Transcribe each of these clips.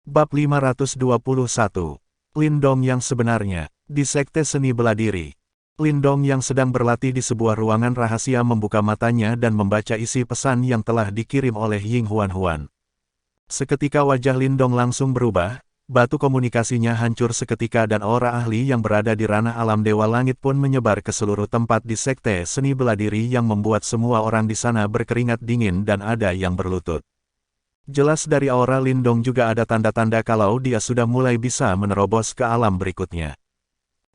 Bab 521. Lindong yang sebenarnya, di Sekte Seni Bela Diri. Lindong yang sedang berlatih di sebuah ruangan rahasia membuka matanya dan membaca isi pesan yang telah dikirim oleh Ying Huan. Seketika wajah Lindong langsung berubah, batu komunikasinya hancur seketika dan aura ahli yang berada di ranah alam Dewa Langit pun menyebar ke seluruh tempat di Sekte Seni Bela Diri yang membuat semua orang di sana berkeringat dingin dan ada yang berlutut. Jelas dari aura Lindong juga ada tanda-tanda kalau dia sudah mulai bisa menerobos ke alam berikutnya.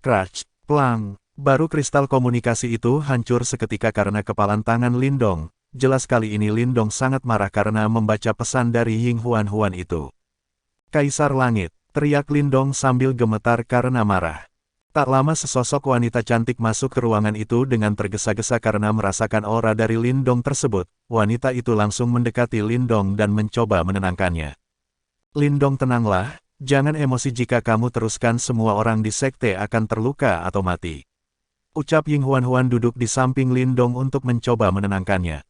Crash, plang, baru kristal komunikasi itu hancur seketika karena kepalan tangan Lindong. Jelas kali ini Lindong sangat marah karena membaca pesan dari Ying Huan itu. Kaisar Langit, teriak Lindong sambil gemetar karena marah. Tak lama sesosok wanita cantik masuk ke ruangan itu dengan tergesa-gesa karena merasakan aura dari Lindong tersebut. Wanita itu langsung mendekati Lindong dan mencoba menenangkannya. Lindong, tenanglah, jangan emosi, jika kamu teruskan semua orang di sekte akan terluka atau mati. Ucap Ying Huan duduk di samping Lindong untuk mencoba menenangkannya.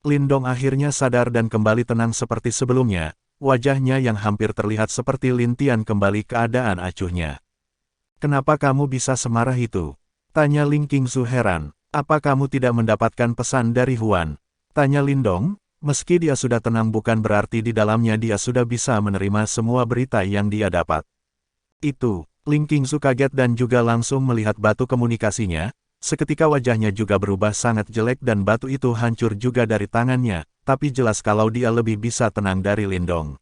Lindong akhirnya sadar dan kembali tenang seperti sebelumnya. Wajahnya yang hampir terlihat seperti lintian kembali keadaan acuhnya. Kenapa kamu bisa semarah itu? Tanya Ling Qingzu heran. Apa kamu tidak mendapatkan pesan dari Huan? Tanya Lindong. Meski dia sudah tenang bukan berarti di dalamnya dia sudah bisa menerima semua berita yang dia dapat. Itu, Ling Qingzu kaget dan juga langsung melihat batu komunikasinya. Seketika wajahnya juga berubah sangat jelek dan batu itu hancur juga dari tangannya. Tapi jelas kalau dia lebih bisa tenang dari Lindong.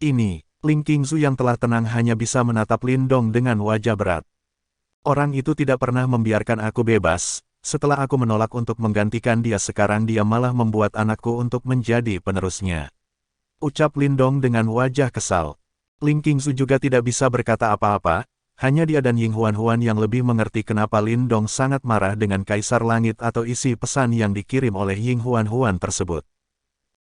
Ini, Ling Qingzu yang telah tenang hanya bisa menatap Lindong dengan wajah berat. Orang itu tidak pernah membiarkan aku bebas. Setelah aku menolak untuk menggantikan dia, sekarang dia malah membuat anakku untuk menjadi penerusnya. Ucap Lindong dengan wajah kesal. Ling Qingzu juga tidak bisa berkata apa-apa. Hanya dia dan Ying Huan yang lebih mengerti kenapa Lindong sangat marah dengan Kaisar Langit atau isi pesan yang dikirim oleh Ying Huan tersebut.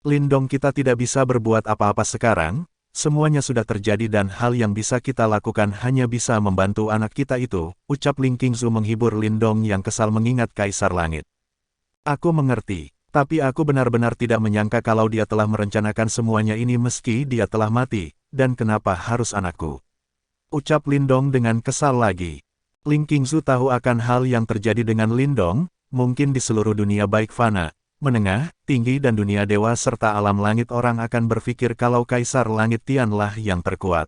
Lindong, kita tidak bisa berbuat apa-apa sekarang. Semuanya sudah terjadi dan hal yang bisa kita lakukan hanya bisa membantu anak kita itu, ucap Ling Qingzu menghibur Lindong yang kesal mengingat Kaisar Langit. Aku mengerti, tapi aku benar-benar tidak menyangka kalau dia telah merencanakan semuanya ini meski dia telah mati, dan kenapa harus anakku? Ucap Lindong dengan kesal lagi. Ling Qingzu tahu akan hal yang terjadi dengan Lindong, mungkin di seluruh dunia baik fana, menengah, tinggi dan dunia dewa serta alam langit orang akan berpikir kalau Kaisar Langit Tianlah yang terkuat.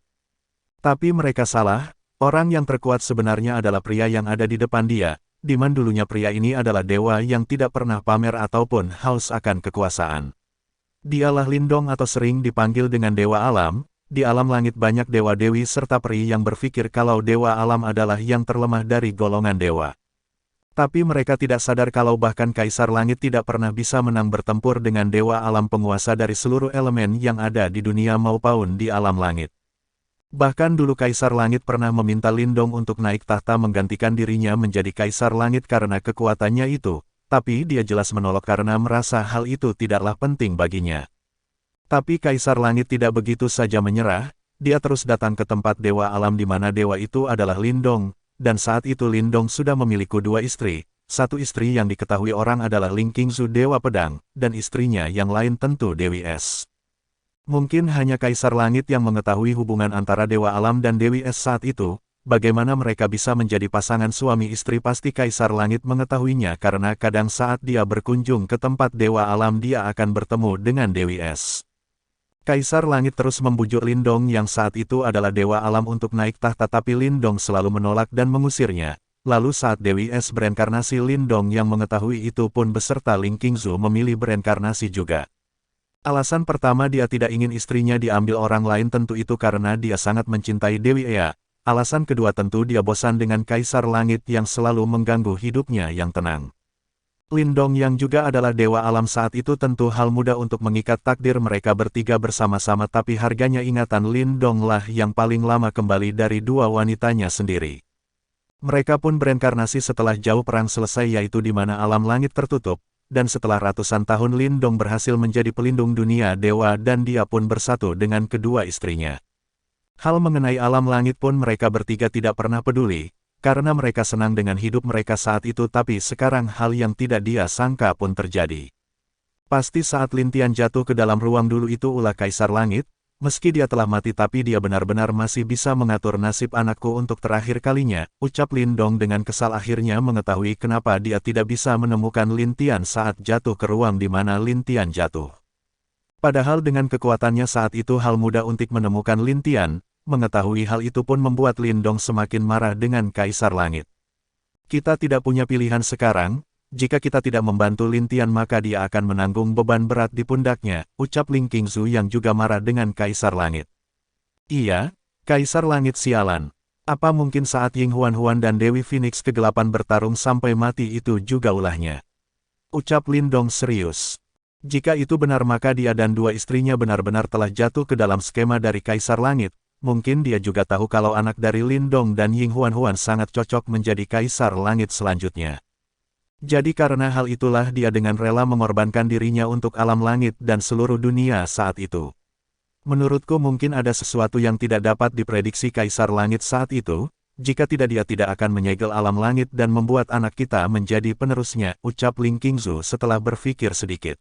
Tapi mereka salah, orang yang terkuat sebenarnya adalah pria yang ada di depan dia, di mana dulunya pria ini adalah dewa yang tidak pernah pamer ataupun haus akan kekuasaan. Dialah Lindong atau sering dipanggil dengan Dewa Alam. Di alam langit banyak dewa-dewi serta peri yang berpikir kalau Dewa Alam adalah yang terlemah dari golongan dewa. Tapi mereka tidak sadar kalau bahkan Kaisar Langit tidak pernah bisa menang bertempur dengan Dewa Alam penguasa dari seluruh elemen yang ada di dunia maupun di alam langit. Bahkan dulu Kaisar Langit pernah meminta Lindong untuk naik tahta menggantikan dirinya menjadi Kaisar Langit karena kekuatannya itu, tapi dia jelas menolak karena merasa hal itu tidaklah penting baginya. Tapi Kaisar Langit tidak begitu saja menyerah, dia terus datang ke tempat Dewa Alam di mana dewa itu adalah Lindong. Dan saat itu Lindong sudah memiliki dua istri, satu istri yang diketahui orang adalah Ling Qingzu Dewa Pedang, dan istrinya yang lain tentu Dewi Es. Mungkin hanya Kaisar Langit yang mengetahui hubungan antara Dewa Alam dan Dewi Es saat itu, bagaimana mereka bisa menjadi pasangan suami istri pasti Kaisar Langit mengetahuinya karena kadang saat dia berkunjung ke tempat Dewa Alam dia akan bertemu dengan Dewi Es. Kaisar Langit terus membujuk Lindong yang saat itu adalah Dewa Alam untuk naik tahta tapi Lindong selalu menolak dan mengusirnya. Lalu saat Dewi Es bereinkarnasi Lindong yang mengetahui itu pun beserta Ling Qingzu memilih bereinkarnasi juga. Alasan pertama dia tidak ingin istrinya diambil orang lain tentu itu karena dia sangat mencintai Dewi Ea. Alasan kedua tentu dia bosan dengan Kaisar Langit yang selalu mengganggu hidupnya yang tenang. Lindong yang juga adalah Dewa Alam saat itu tentu hal mudah untuk mengikat takdir mereka bertiga bersama-sama tapi harganya ingatan Lindong lah yang paling lama kembali dari dua wanitanya sendiri. Mereka pun bereinkarnasi setelah jauh perang selesai yaitu di mana alam langit tertutup, dan setelah ratusan tahun Lindong berhasil menjadi pelindung dunia dewa dan dia pun bersatu dengan kedua istrinya. Hal mengenai alam langit pun mereka bertiga tidak pernah peduli. Karena mereka senang dengan hidup mereka saat itu tapi sekarang hal yang tidak dia sangka pun terjadi. Pasti saat Lintian jatuh ke dalam ruang dulu itu ulah Kaisar Langit, Meski dia telah mati tapi dia benar-benar masih bisa mengatur nasib anakku untuk terakhir kalinya, ucap Lindong dengan kesal akhirnya mengetahui kenapa dia tidak bisa menemukan Lin Tian saat jatuh ke ruang di mana Lin Tian jatuh. Padahal dengan kekuatannya saat itu hal mudah untuk menemukan Lin Tian, mengetahui hal itu pun membuat Lindong semakin marah dengan Kaisar Langit. Kita tidak punya pilihan sekarang. Jika kita tidak membantu Lin Tian maka dia akan menanggung beban berat di pundaknya, ucap Ling Qingzu yang juga marah dengan Kaisar Langit. Iya, Kaisar Langit sialan. Apa mungkin saat Ying Huan-Huan dan Dewi Phoenix kegelapan bertarung sampai mati itu juga ulahnya? Ucap Lindong serius. Jika itu benar maka dia dan dua istrinya benar-benar telah jatuh ke dalam skema dari Kaisar Langit. Mungkin dia juga tahu kalau anak dari Lindong dan Ying Huan-Huan sangat cocok menjadi Kaisar Langit selanjutnya. Jadi karena hal itulah dia dengan rela mengorbankan dirinya untuk alam langit dan seluruh dunia saat itu. Menurutku mungkin ada sesuatu yang tidak dapat diprediksi Kaisar Langit saat itu, jika tidak dia tidak akan menyegel alam langit dan membuat anak kita menjadi penerusnya, ucap Ling Qingzu setelah berpikir sedikit.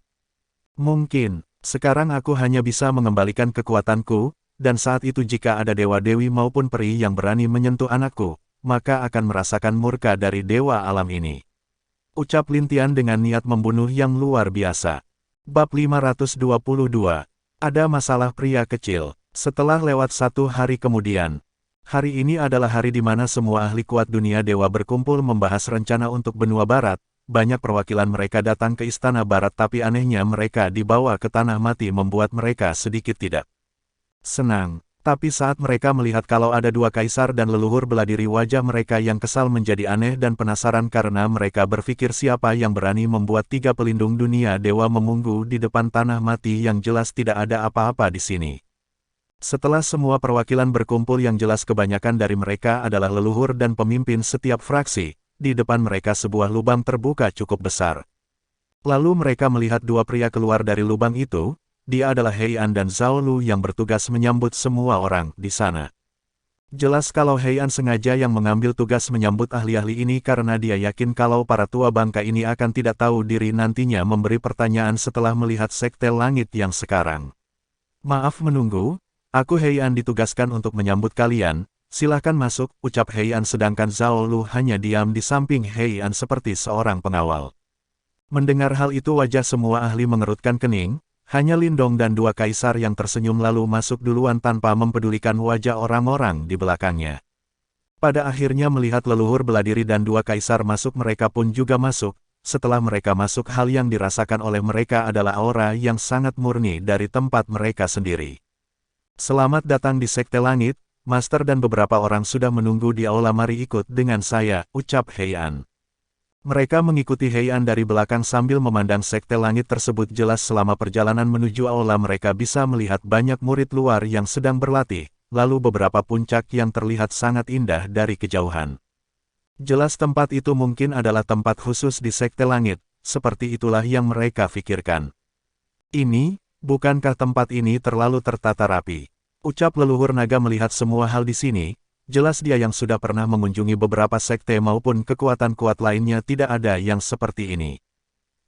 Mungkin, sekarang aku hanya bisa mengembalikan kekuatanku, dan saat itu jika ada dewa-dewi maupun peri yang berani menyentuh anakku, maka akan merasakan murka dari dewa alam ini. Ucap Lin Tian dengan niat membunuh yang luar biasa. Bab 522. Ada masalah pria kecil. Setelah lewat 1 hari kemudian. Hari ini adalah hari di mana semua ahli kuat dunia dewa berkumpul membahas rencana untuk benua barat. Banyak perwakilan mereka datang ke istana barat tapi anehnya mereka dibawa ke tanah mati membuat mereka sedikit tidak senang. Tapi saat mereka melihat kalau ada dua kaisar dan leluhur bela diri wajah mereka yang kesal menjadi aneh dan penasaran karena mereka berpikir siapa yang berani membuat 3 pelindung dunia dewa memunggu di depan tanah mati yang jelas tidak ada apa-apa di sini. Setelah semua perwakilan berkumpul yang jelas kebanyakan dari mereka adalah leluhur dan pemimpin setiap fraksi, di depan mereka sebuah lubang terbuka cukup besar. Lalu mereka melihat dua pria keluar dari lubang itu. Dia adalah Heian dan Zhao Lu yang bertugas menyambut semua orang di sana. Jelas kalau Heian sengaja yang mengambil tugas menyambut ahli-ahli ini karena dia yakin kalau para tua bangka ini akan tidak tahu diri nantinya memberi pertanyaan setelah melihat sekte langit yang sekarang. Maaf menunggu, aku Heian ditugaskan untuk menyambut kalian, silahkan masuk, ucap Heian sedangkan Zhao Lu hanya diam di samping Heian seperti seorang pengawal. Mendengar hal itu wajah semua ahli mengerutkan kening. Hanya Lindong dan dua kaisar yang tersenyum lalu masuk duluan tanpa mempedulikan wajah orang-orang di belakangnya. Pada akhirnya melihat leluhur bela diri dan dua kaisar masuk mereka pun juga masuk. Setelah mereka masuk hal yang dirasakan oleh mereka adalah aura yang sangat murni dari tempat mereka sendiri. Selamat datang di Sekte Langit, Master dan beberapa orang sudah menunggu di aula mari ikut dengan saya, ucap Heian. Mereka mengikuti Heian dari belakang sambil memandang sekte langit tersebut jelas selama perjalanan menuju aula mereka bisa melihat banyak murid luar yang sedang berlatih, lalu beberapa puncak yang terlihat sangat indah dari kejauhan. Jelas tempat itu mungkin adalah tempat khusus di sekte langit, seperti itulah yang mereka pikirkan. Ini, bukankah tempat ini terlalu tertata rapi? Ucap leluhur naga melihat semua hal di sini. Jelas dia yang sudah pernah mengunjungi beberapa sekte maupun kekuatan kuat lainnya tidak ada yang seperti ini.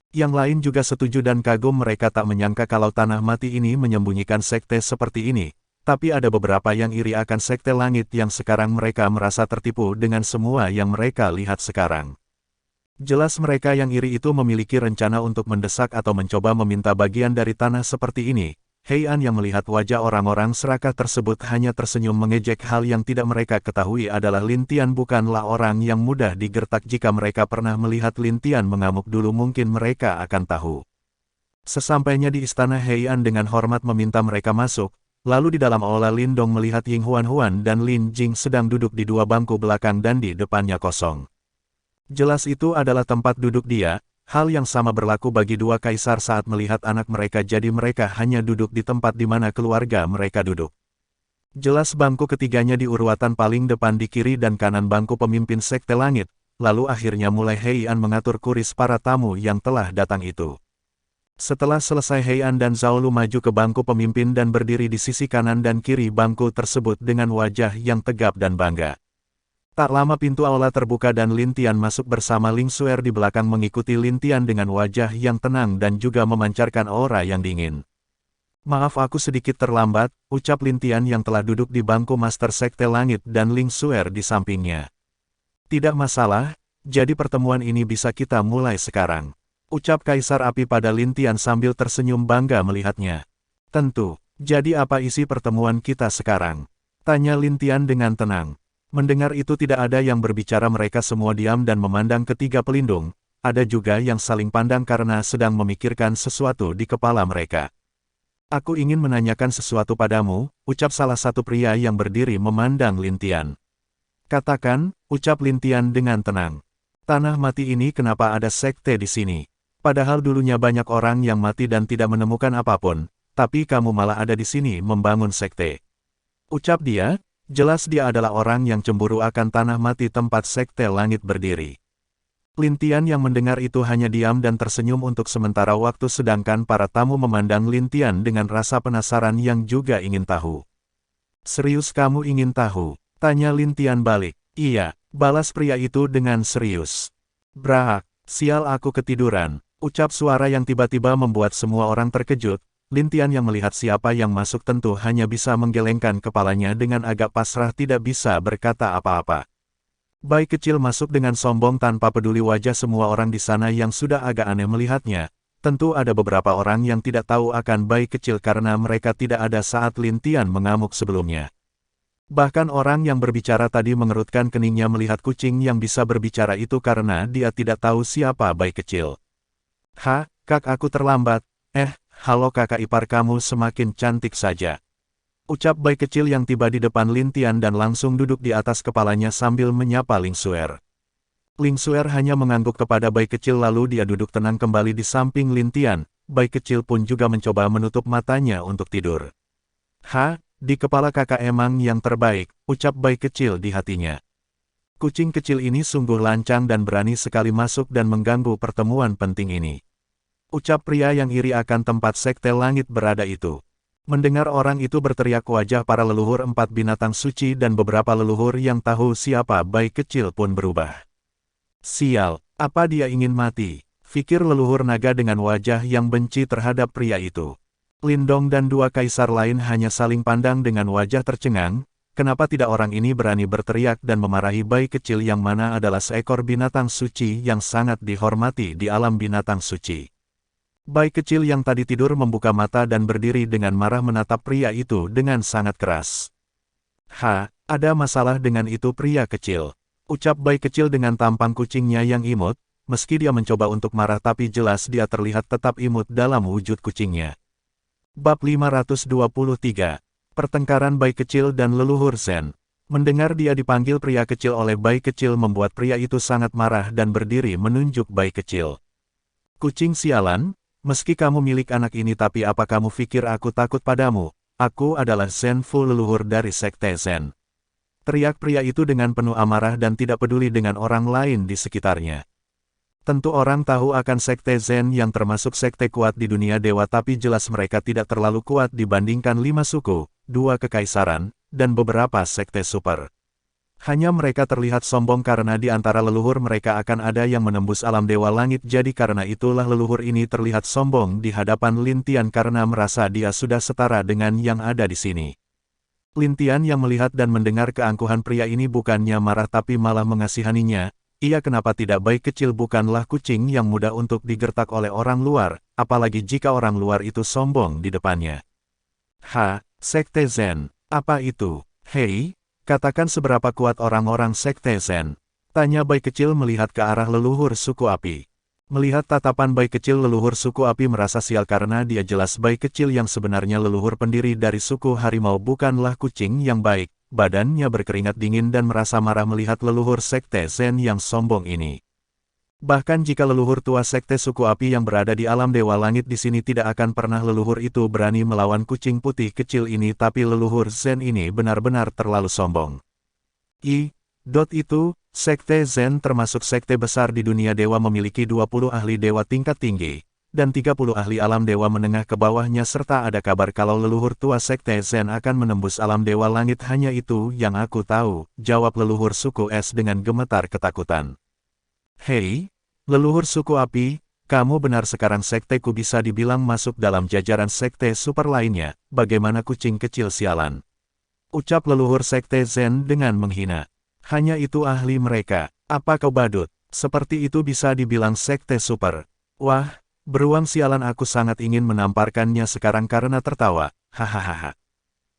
Yang lain juga setuju dan kagum mereka tak menyangka kalau tanah mati ini menyembunyikan sekte seperti ini. Tapi ada beberapa yang iri akan sekte langit yang sekarang mereka merasa tertipu dengan semua yang mereka lihat sekarang. Jelas mereka yang iri itu memiliki rencana untuk mendesak atau mencoba meminta bagian dari tanah seperti ini. Heian yang melihat wajah orang-orang serakah tersebut hanya tersenyum mengejek hal yang tidak mereka ketahui adalah Lin Tian bukanlah orang yang mudah digertak jika mereka pernah melihat Lin Tian mengamuk dulu mungkin mereka akan tahu. Sesampainya di istana Heian dengan hormat meminta mereka masuk, lalu di dalam aula Lindong melihat Ying Huan-Huan dan Lin Jing sedang duduk di dua bangku belakang dan di depannya kosong. Jelas itu adalah tempat duduk dia. Hal yang sama berlaku bagi dua kaisar saat melihat anak mereka jadi mereka hanya duduk di tempat di mana keluarga mereka duduk. Jelas bangku ketiganya di urutan paling depan di kiri dan kanan bangku pemimpin sekte langit, lalu akhirnya mulai Heian mengatur kuris para tamu yang telah datang itu. Setelah selesai Heian dan Zhao Lu maju ke bangku pemimpin dan berdiri di sisi kanan dan kiri bangku tersebut dengan wajah yang tegap dan bangga. Tak lama pintu aula terbuka dan Lin Tian masuk bersama Ling Xuer di belakang mengikuti Lin Tian dengan wajah yang tenang dan juga memancarkan aura yang dingin. Maaf aku sedikit terlambat, ucap Lin Tian yang telah duduk di bangku Master Sekte Langit dan Ling Xuer di sampingnya. Tidak masalah, jadi pertemuan ini bisa kita mulai sekarang. Ucap Kaisar Api pada Lin Tian sambil tersenyum bangga melihatnya. Tentu, jadi apa isi pertemuan kita sekarang? Tanya Lin Tian dengan tenang. Mendengar itu tidak ada yang berbicara, mereka semua diam dan memandang ketiga pelindung, ada juga yang saling pandang karena sedang memikirkan sesuatu di kepala mereka. Aku ingin menanyakan sesuatu padamu, ucap salah satu pria yang berdiri memandang Lin Tian. Katakan, ucap Lin Tian dengan tenang. Tanah mati ini kenapa ada sekte di sini? Padahal dulunya banyak orang yang mati dan tidak menemukan apapun, tapi kamu malah ada di sini membangun sekte. Ucap dia. Jelas dia adalah orang yang cemburu akan tanah mati tempat Sekte Langit berdiri. Lin Tian yang mendengar itu hanya diam dan tersenyum untuk sementara waktu sedangkan para tamu memandang Lin Tian dengan rasa penasaran yang juga ingin tahu. Serius kamu ingin tahu? Tanya Lin Tian balik. Iya, balas pria itu dengan serius. Brak, sial aku ketiduran, ucap suara yang tiba-tiba membuat semua orang terkejut. Lin Tian yang melihat siapa yang masuk tentu hanya bisa menggelengkan kepalanya dengan agak pasrah tidak bisa berkata apa-apa. Bayi kecil masuk dengan sombong tanpa peduli wajah semua orang di sana yang sudah agak aneh melihatnya. Tentu ada beberapa orang yang tidak tahu akan bayi kecil karena mereka tidak ada saat Lin Tian mengamuk sebelumnya. Bahkan orang yang berbicara tadi mengerutkan keningnya melihat kucing yang bisa berbicara itu karena dia tidak tahu siapa bayi kecil. Kak aku terlambat. Halo kakak ipar kamu semakin cantik saja. Ucap bayi kecil yang tiba di depan Lin Tian dan langsung duduk di atas kepalanya sambil menyapa Ling Xuer. Ling Xuer hanya mengangguk kepada bayi kecil lalu dia duduk tenang kembali di samping Lin Tian. Bayi kecil pun juga mencoba menutup matanya untuk tidur. Di kepala kakak emang yang terbaik, ucap bayi kecil di hatinya. Kucing kecil ini sungguh lancang dan berani sekali masuk dan mengganggu pertemuan penting ini. Ucap pria yang iri akan tempat Sekte Langit berada itu. Mendengar orang itu berteriak wajah para leluhur 4 binatang suci dan beberapa leluhur yang tahu siapa bayi kecil pun berubah. Sial, apa dia ingin mati? Fikir leluhur naga dengan wajah yang benci terhadap pria itu. Lindong dan dua kaisar lain hanya saling pandang dengan wajah tercengang. Kenapa tidak orang ini berani berteriak dan memarahi bayi kecil yang mana adalah seekor binatang suci yang sangat dihormati di alam binatang suci. Bayi kecil yang tadi tidur membuka mata dan berdiri dengan marah menatap pria itu dengan sangat keras. Ada masalah dengan itu pria kecil. Ucap bayi kecil dengan tampang kucingnya yang imut, meski dia mencoba untuk marah tapi jelas dia terlihat tetap imut dalam wujud kucingnya. Bab 523. Pertengkaran bayi kecil dan leluhur Zen. Mendengar dia dipanggil pria kecil oleh bayi kecil membuat pria itu sangat marah dan berdiri menunjuk bayi kecil. Kucing sialan! Meski kamu milik anak ini tapi apa kamu pikir aku takut padamu? Aku adalah Zen Fu leluhur dari Sekte Zen. Teriak pria itu dengan penuh amarah dan tidak peduli dengan orang lain di sekitarnya. Tentu orang tahu akan Sekte Zen yang termasuk sekte kuat di dunia dewa tapi jelas mereka tidak terlalu kuat dibandingkan 5 suku, 2 kekaisaran, dan beberapa sekte super. Hanya mereka terlihat sombong karena di antara leluhur mereka akan ada yang menembus alam dewa langit jadi karena itulah leluhur ini terlihat sombong di hadapan Lin Tian karena merasa dia sudah setara dengan yang ada di sini. Lin Tian yang melihat dan mendengar keangkuhan pria ini bukannya marah tapi malah mengasihaninya, ia kenapa tidak baik kecil bukanlah kucing yang mudah untuk digertak oleh orang luar, apalagi jika orang luar itu sombong di depannya. Sekte Zen, apa itu? Hei! Katakan seberapa kuat orang-orang Sekte Zen. Tanya bayi kecil melihat ke arah leluhur suku api. Melihat tatapan bayi kecil leluhur suku api merasa sial karena dia jelas bayi kecil yang sebenarnya leluhur pendiri dari suku harimau bukanlah kucing yang baik. Badannya berkeringat dingin dan merasa marah melihat leluhur Sekte Zen yang sombong ini. Bahkan jika leluhur tua sekte suku api yang berada di alam dewa langit di sini tidak akan pernah leluhur itu berani melawan kucing putih kecil ini tapi leluhur Zen ini benar-benar terlalu sombong. Itu, sekte Zen termasuk sekte besar di dunia dewa memiliki 20 ahli dewa tingkat tinggi, dan 30 ahli alam dewa menengah ke bawahnya serta ada kabar kalau leluhur tua sekte Zen akan menembus alam dewa langit hanya itu yang aku tahu, jawab leluhur suku es dengan gemetar ketakutan. Hei, leluhur suku api, Kamu benar, sekarang sekteku bisa dibilang masuk dalam jajaran sekte super lainnya, bagaimana kucing kecil sialan? Ucap leluhur sekte Zen dengan menghina. Hanya itu ahli mereka, apa kau badut? Seperti itu bisa dibilang sekte super. Wah, beruang sialan, aku sangat ingin menamparkannya sekarang karena tertawa, hahaha.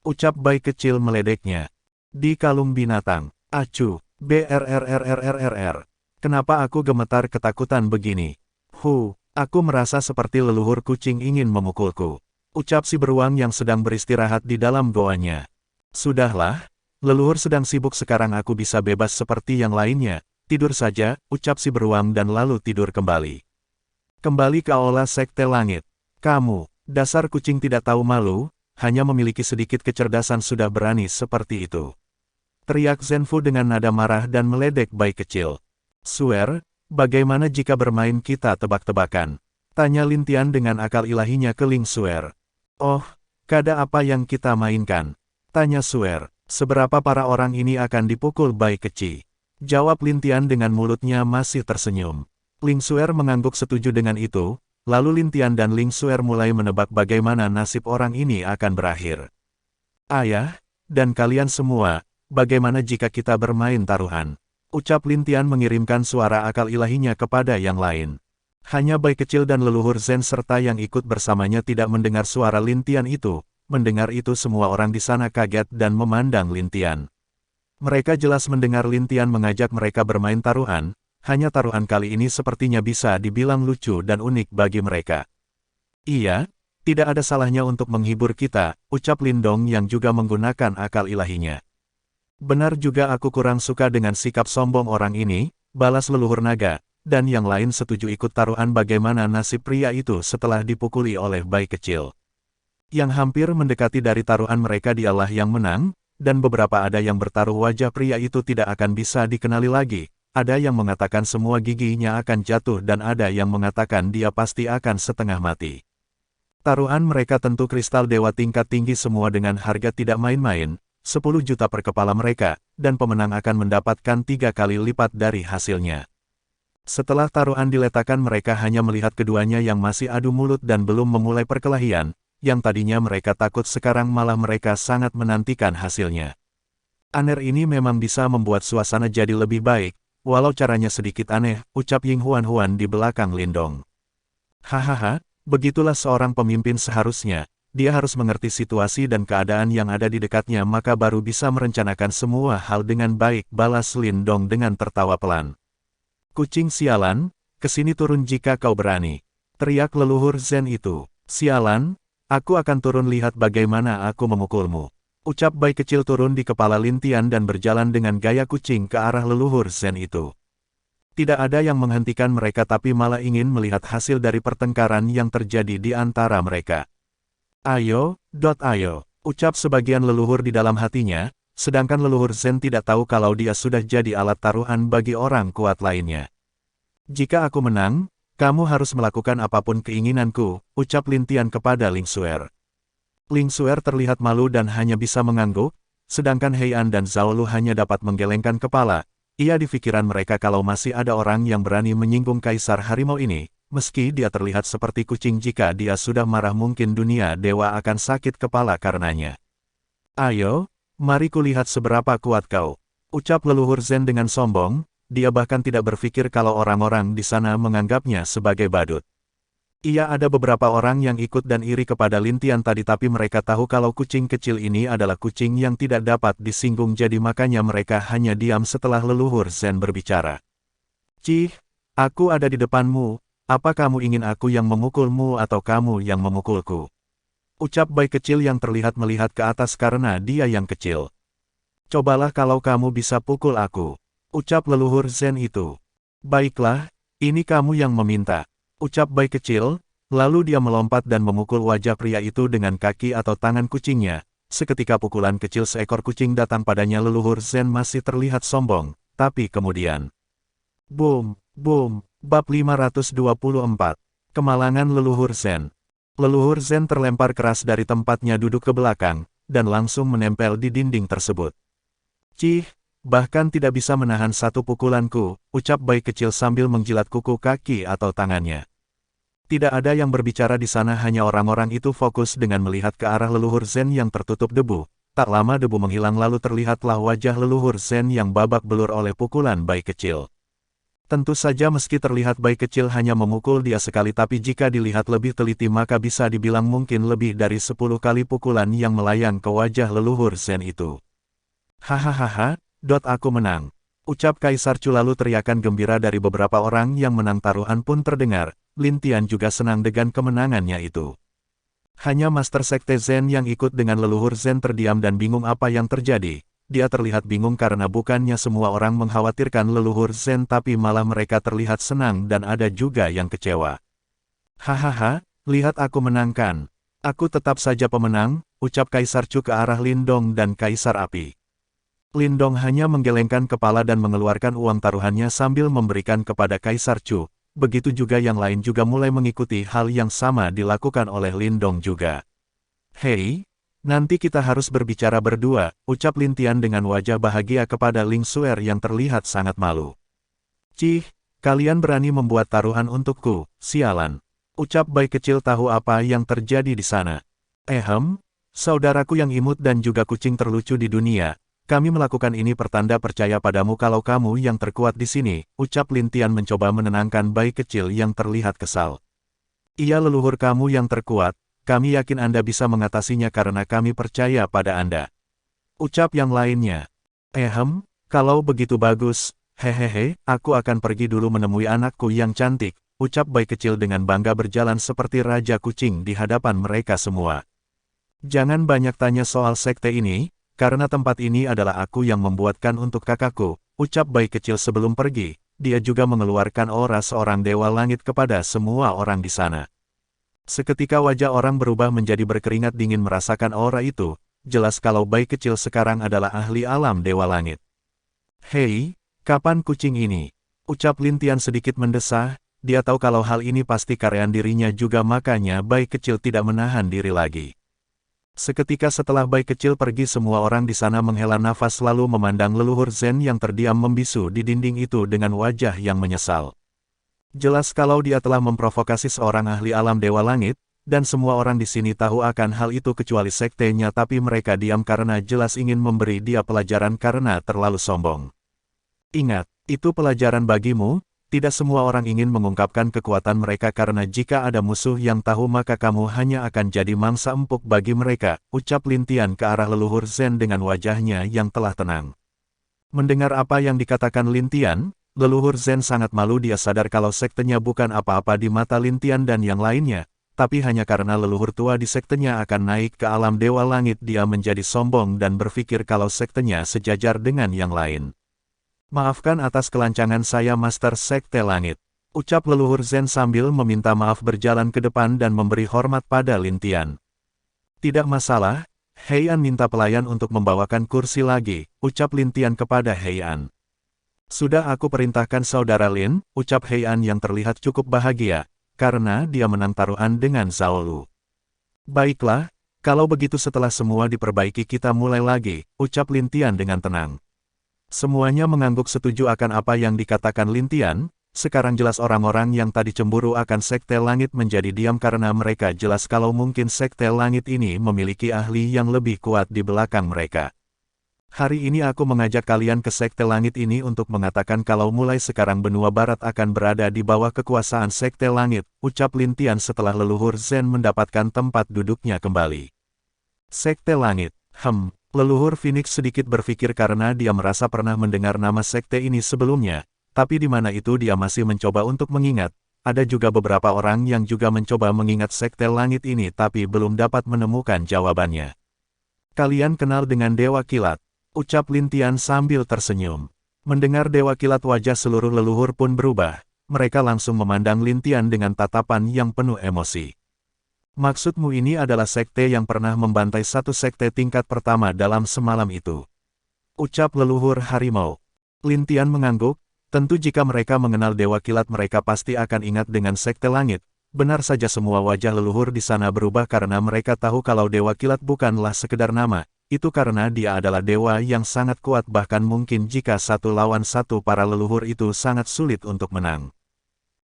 Ucap bayi kecil meledeknya. Di kalung binatang, acuh, brrrrrrrr. Kenapa aku gemetar ketakutan begini? Aku merasa seperti leluhur kucing ingin memukulku. Ucap si beruang yang sedang beristirahat di dalam goanya. Sudahlah, leluhur sedang sibuk, sekarang aku bisa bebas seperti yang lainnya. Tidur saja, ucap si beruang dan lalu tidur kembali. Kembali ke aula sekte langit. Kamu, dasar kucing tidak tahu malu, hanya memiliki sedikit kecerdasan sudah berani seperti itu. Teriak Zenfu dengan nada marah dan meledek bayi kecil. Swear, bagaimana jika bermain kita tebak-tebakan? Tanya Lintian dengan akal ilahinya ke Ling Suer. Oh, kada apa yang kita mainkan? Tanya Suer. Seberapa para orang ini akan dipukul bayi kecil? Jawab Lintian dengan mulutnya masih tersenyum. Ling Suer mengangguk setuju dengan itu, lalu Lintian dan Ling Suer mulai menebak bagaimana nasib orang ini akan berakhir. Ayah, dan kalian semua, bagaimana jika kita bermain taruhan? Ucap Lintian mengirimkan suara akal ilahinya kepada yang lain. Hanya bayi kecil dan leluhur Zen serta yang ikut bersamanya tidak mendengar suara Lintian itu. Mendengar itu semua orang di sana kaget dan memandang Lintian. Mereka jelas mendengar Lintian mengajak mereka bermain taruhan, hanya taruhan kali ini sepertinya bisa dibilang lucu dan unik bagi mereka. Iya, tidak ada salahnya untuk menghibur kita, ucap Lindong yang juga menggunakan akal ilahinya. Benar juga, aku kurang suka dengan sikap sombong orang ini, balas leluhur naga, dan yang lain setuju ikut taruhan bagaimana nasib pria itu setelah dipukuli oleh bayi kecil. Yang hampir mendekati dari taruhan mereka dialah yang menang, dan beberapa ada yang bertaruh wajah pria itu tidak akan bisa dikenali lagi, ada yang mengatakan semua giginya akan jatuh dan ada yang mengatakan dia pasti akan setengah mati. Taruhan mereka tentu kristal dewa tingkat tinggi semua dengan harga tidak main-main, 10 juta per kepala mereka, dan pemenang akan mendapatkan 3 kali lipat dari hasilnya. Setelah taruhan diletakkan mereka hanya melihat keduanya yang masih adu mulut dan belum memulai perkelahian, yang tadinya mereka takut sekarang malah mereka sangat menantikan hasilnya. Aner ini memang bisa membuat suasana jadi lebih baik, walau caranya sedikit aneh, ucap Ying Huan-Huan di belakang Lindong. Hahaha, begitulah seorang pemimpin seharusnya. Dia harus mengerti situasi dan keadaan yang ada di dekatnya maka baru bisa merencanakan semua hal dengan baik, balas Lindong dengan tertawa pelan. Kucing sialan, kesini turun jika kau berani. Teriak leluhur Zen itu. Sialan, aku akan turun, lihat bagaimana aku memukulmu. Ucap bayi kecil turun di kepala Lintian dan berjalan dengan gaya kucing ke arah leluhur Zen itu. Tidak ada yang menghentikan mereka tapi malah ingin melihat hasil dari pertengkaran yang terjadi di antara mereka. Ayo, ucap sebagian leluhur di dalam hatinya, sedangkan leluhur Zen tidak tahu kalau dia sudah jadi alat taruhan bagi orang kuat lainnya. Jika aku menang, kamu harus melakukan apapun keinginanku, ucap Lintian kepada Ling Suer. Ling Suer terlihat malu dan hanya bisa mengangguk, sedangkan Heian dan Zhao Lu hanya dapat menggelengkan kepala. Ia di pikiran mereka kalau masih ada orang yang berani menyinggung Kaisar Harimau ini. Meski dia terlihat seperti kucing, jika dia sudah marah mungkin dunia dewa akan sakit kepala karenanya. Ayo, mari kulihat seberapa kuat kau, ucap leluhur Zen dengan sombong, dia bahkan tidak berpikir kalau orang-orang di sana menganggapnya sebagai badut. Ia ada beberapa orang yang ikut dan iri kepada Lintian tadi tapi mereka tahu kalau kucing kecil ini adalah kucing yang tidak dapat disinggung jadi makanya mereka hanya diam setelah leluhur Zen berbicara. Cih, aku ada di depanmu. Apa kamu ingin aku yang memukulmu atau kamu yang memukulku? Ucap bayi kecil yang terlihat melihat ke atas karena dia yang kecil. Cobalah kalau kamu bisa pukul aku. Ucap leluhur Zen itu. Baiklah, ini kamu yang meminta. Ucap bayi kecil, lalu dia melompat dan memukul wajah pria itu dengan kaki atau tangan kucingnya. Seketika pukulan kecil seekor kucing datang padanya, leluhur Zen masih terlihat sombong, tapi kemudian. Boom, boom. Bab 524. Kemalangan leluhur Zen. Leluhur Zen terlempar keras dari tempatnya duduk ke belakang, dan langsung menempel di dinding tersebut. Cih, bahkan tidak bisa menahan satu pukulanku, ucap bayi kecil sambil menjilat kuku kaki atau tangannya. Tidak ada yang berbicara di sana, hanya orang-orang itu fokus dengan melihat ke arah leluhur Zen yang tertutup debu. Tak lama debu menghilang lalu terlihatlah wajah leluhur Zen yang babak belur oleh pukulan bayi kecil. Tentu saja meski terlihat bayi kecil hanya memukul dia sekali, tapi jika dilihat lebih teliti maka bisa dibilang mungkin lebih dari 10 kali pukulan yang melayang ke wajah leluhur Zen itu. Hahaha, aku menang. Ucap Kaisar Chu, lalu teriakan gembira dari beberapa orang yang menang taruhan pun terdengar. Lin Tian juga senang dengan kemenangannya itu. Hanya Master Sekte Zen yang ikut dengan leluhur Zen terdiam dan bingung apa yang terjadi. Dia terlihat bingung karena bukannya semua orang mengkhawatirkan leluhur Zen, tapi malah mereka terlihat senang dan ada juga yang kecewa. Hahaha, lihat aku menangkan. Aku tetap saja pemenang, ucap Kaisar Chu ke arah Lin Dong dan Kaisar Api. Lin Dong hanya menggelengkan kepala dan mengeluarkan uang taruhannya sambil memberikan kepada Kaisar Chu. Begitu juga yang lain juga mulai mengikuti hal yang sama dilakukan oleh Lin Dong juga. Hei, nanti kita harus berbicara berdua, ucap Lin Tian dengan wajah bahagia kepada Ling Xuer yang terlihat sangat malu. Cih, kalian berani membuat taruhan untukku, sialan. Ucap bayi kecil tahu apa yang terjadi di sana. Saudaraku yang imut dan juga kucing terlucu di dunia. Kami melakukan ini pertanda percaya padamu kalau kamu yang terkuat di sini, ucap Lin Tian mencoba menenangkan bayi kecil yang terlihat kesal. Ia leluhur kamu yang terkuat, kami yakin Anda bisa mengatasinya karena kami percaya pada Anda. Ucap yang lainnya. Kalau begitu bagus, hehehe, aku akan pergi dulu menemui anakku yang cantik, ucap bayi kecil dengan bangga berjalan seperti raja kucing di hadapan mereka semua. Jangan banyak tanya soal sekte ini, karena tempat ini adalah aku yang membuatkan untuk kakakku, ucap bayi kecil sebelum pergi. Dia juga mengeluarkan aura seorang dewa langit kepada semua orang di sana. Seketika wajah orang berubah menjadi berkeringat dingin merasakan aura itu, jelas kalau bayi kecil sekarang adalah ahli alam dewa langit. Hei, kapan kucing ini? Ucap Lin Tian sedikit mendesah, dia tahu kalau hal ini pasti karyan dirinya juga, makanya bayi kecil tidak menahan diri lagi. Seketika setelah bayi kecil pergi, semua orang di sana menghela nafas lalu memandang leluhur Zen yang terdiam membisu di dinding itu dengan wajah yang menyesal. Jelas kalau dia telah memprovokasi seorang ahli alam dewa langit, dan semua orang di sini tahu akan hal itu kecuali sektenya, tapi mereka diam karena jelas ingin memberi dia pelajaran karena terlalu sombong. Ingat, itu pelajaran bagimu. Tidak semua orang ingin mengungkapkan kekuatan mereka karena jika ada musuh yang tahu maka kamu hanya akan jadi mangsa empuk bagi mereka, ucap Lin Tian ke arah leluhur Zen dengan wajahnya yang telah tenang. Mendengar apa yang dikatakan Lin Tian, leluhur Zen sangat malu. Dia sadar kalau sektenya bukan apa-apa di mata Lin Tian dan yang lainnya, tapi hanya karena leluhur tua di sektenya akan naik ke alam dewa langit dia menjadi sombong dan berpikir kalau sektenya sejajar dengan yang lain. Maafkan atas kelancangan saya Master Sekte Langit, ucap leluhur Zen sambil meminta maaf berjalan ke depan dan memberi hormat pada Lin Tian. Tidak masalah, Heian minta pelayan untuk membawakan kursi lagi, ucap Lin Tian kepada Heian. Sudah aku perintahkan saudara Lin, ucap Heian yang terlihat cukup bahagia, karena dia menang taruhan dengan Zhao Lu. Baiklah, kalau begitu setelah semua diperbaiki kita mulai lagi, ucap Lin Tian dengan tenang. Semuanya mengangguk setuju akan apa yang dikatakan Lin Tian. Sekarang jelas orang-orang yang tadi cemburu akan Sekte Langit menjadi diam karena mereka jelas kalau mungkin Sekte Langit ini memiliki ahli yang lebih kuat di belakang mereka. Hari ini aku mengajak kalian ke Sekte Langit ini untuk mengatakan kalau mulai sekarang benua barat akan berada di bawah kekuasaan Sekte Langit, ucap Lin Tian setelah leluhur Zen mendapatkan tempat duduknya kembali. Sekte Langit, leluhur Phoenix sedikit berpikir karena dia merasa pernah mendengar nama sekte ini sebelumnya, tapi di mana itu dia masih mencoba untuk mengingat. Ada juga beberapa orang yang juga mencoba mengingat Sekte Langit ini tapi belum dapat menemukan jawabannya. Kalian kenal dengan Dewa Kilat, ucap Lin Tian sambil tersenyum. Mendengar Dewa Kilat wajah seluruh leluhur pun berubah, mereka langsung memandang Lin Tian dengan tatapan yang penuh emosi. Maksudmu ini adalah sekte yang pernah membantai satu sekte tingkat pertama dalam semalam itu? Ucap leluhur harimau. Lin Tian mengangguk, tentu jika mereka mengenal Dewa Kilat mereka pasti akan ingat dengan Sekte Langit. Benar saja semua wajah leluhur di sana berubah karena mereka tahu kalau Dewa Kilat bukanlah sekedar nama, itu karena dia adalah dewa yang sangat kuat bahkan mungkin jika satu lawan satu para leluhur itu sangat sulit untuk menang.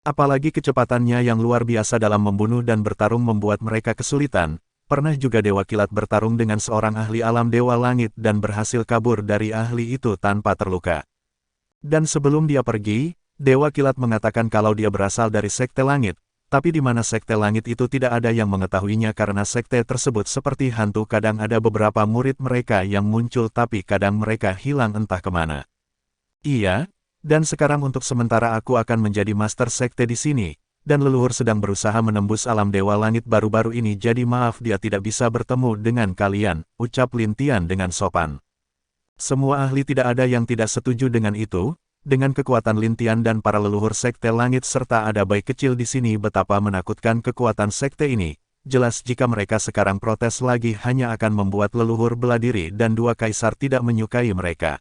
Apalagi kecepatannya yang luar biasa dalam membunuh dan bertarung membuat mereka kesulitan. Pernah juga Dewa Kilat bertarung dengan seorang ahli alam Dewa Langit dan berhasil kabur dari ahli itu tanpa terluka. Dan sebelum dia pergi, Dewa Kilat mengatakan kalau dia berasal dari Sekte Langit, tapi di mana Sekte Langit itu tidak ada yang mengetahuinya karena sekte tersebut seperti hantu. Kadang ada beberapa murid mereka yang muncul tapi kadang mereka hilang entah kemana. Iya, dan sekarang untuk sementara aku akan menjadi master sekte di sini, dan leluhur sedang berusaha menembus alam Dewa Langit baru-baru ini jadi maaf dia tidak bisa bertemu dengan kalian, ucap Lin Tian dengan sopan. Semua ahli tidak ada yang tidak setuju dengan itu, dengan kekuatan Lin Tian dan para leluhur Sekte Langit serta ada bayi kecil di sini betapa menakutkan kekuatan sekte ini. Jelas jika mereka sekarang protes lagi hanya akan membuat leluhur bela diri dan dua kaisar tidak menyukai mereka.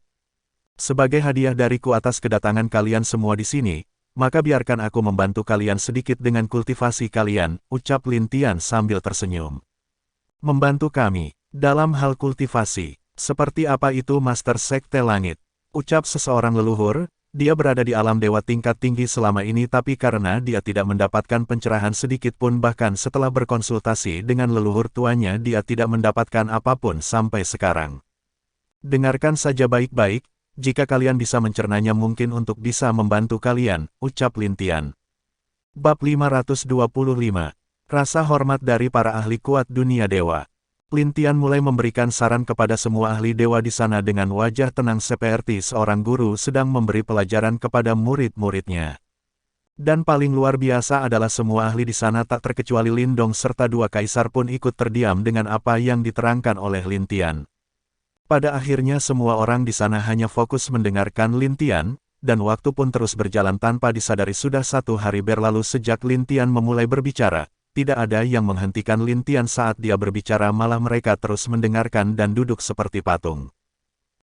Sebagai hadiah dariku atas kedatangan kalian semua di sini, maka biarkan aku membantu kalian sedikit dengan kultivasi kalian, ucap Lin Tian sambil tersenyum. Membantu kami, dalam hal kultivasi. Seperti apa itu Master Sekte Langit? Ucap seseorang leluhur, dia berada di alam dewa tingkat tinggi selama ini tapi karena dia tidak mendapatkan pencerahan sedikit pun bahkan setelah berkonsultasi dengan leluhur tuanya dia tidak mendapatkan apapun sampai sekarang. Dengarkan saja baik-baik, jika kalian bisa mencernanya mungkin untuk bisa membantu kalian, ucap Lin Tian. Bab 525. Rasa hormat dari para ahli kuat dunia dewa. Lin Tian mulai memberikan saran kepada semua ahli dewa di sana dengan wajah tenang seperti seorang guru sedang memberi pelajaran kepada murid-muridnya. Dan paling luar biasa adalah semua ahli di sana tak terkecuali Lin Dong serta dua kaisar pun ikut terdiam dengan apa yang diterangkan oleh Lin Tian. Pada akhirnya semua orang di sana hanya fokus mendengarkan Lin Tian, dan waktu pun terus berjalan tanpa disadari sudah 1 hari berlalu sejak Lin Tian memulai berbicara. Tidak ada yang menghentikan Lin Tian saat dia berbicara malah mereka terus mendengarkan dan duduk seperti patung.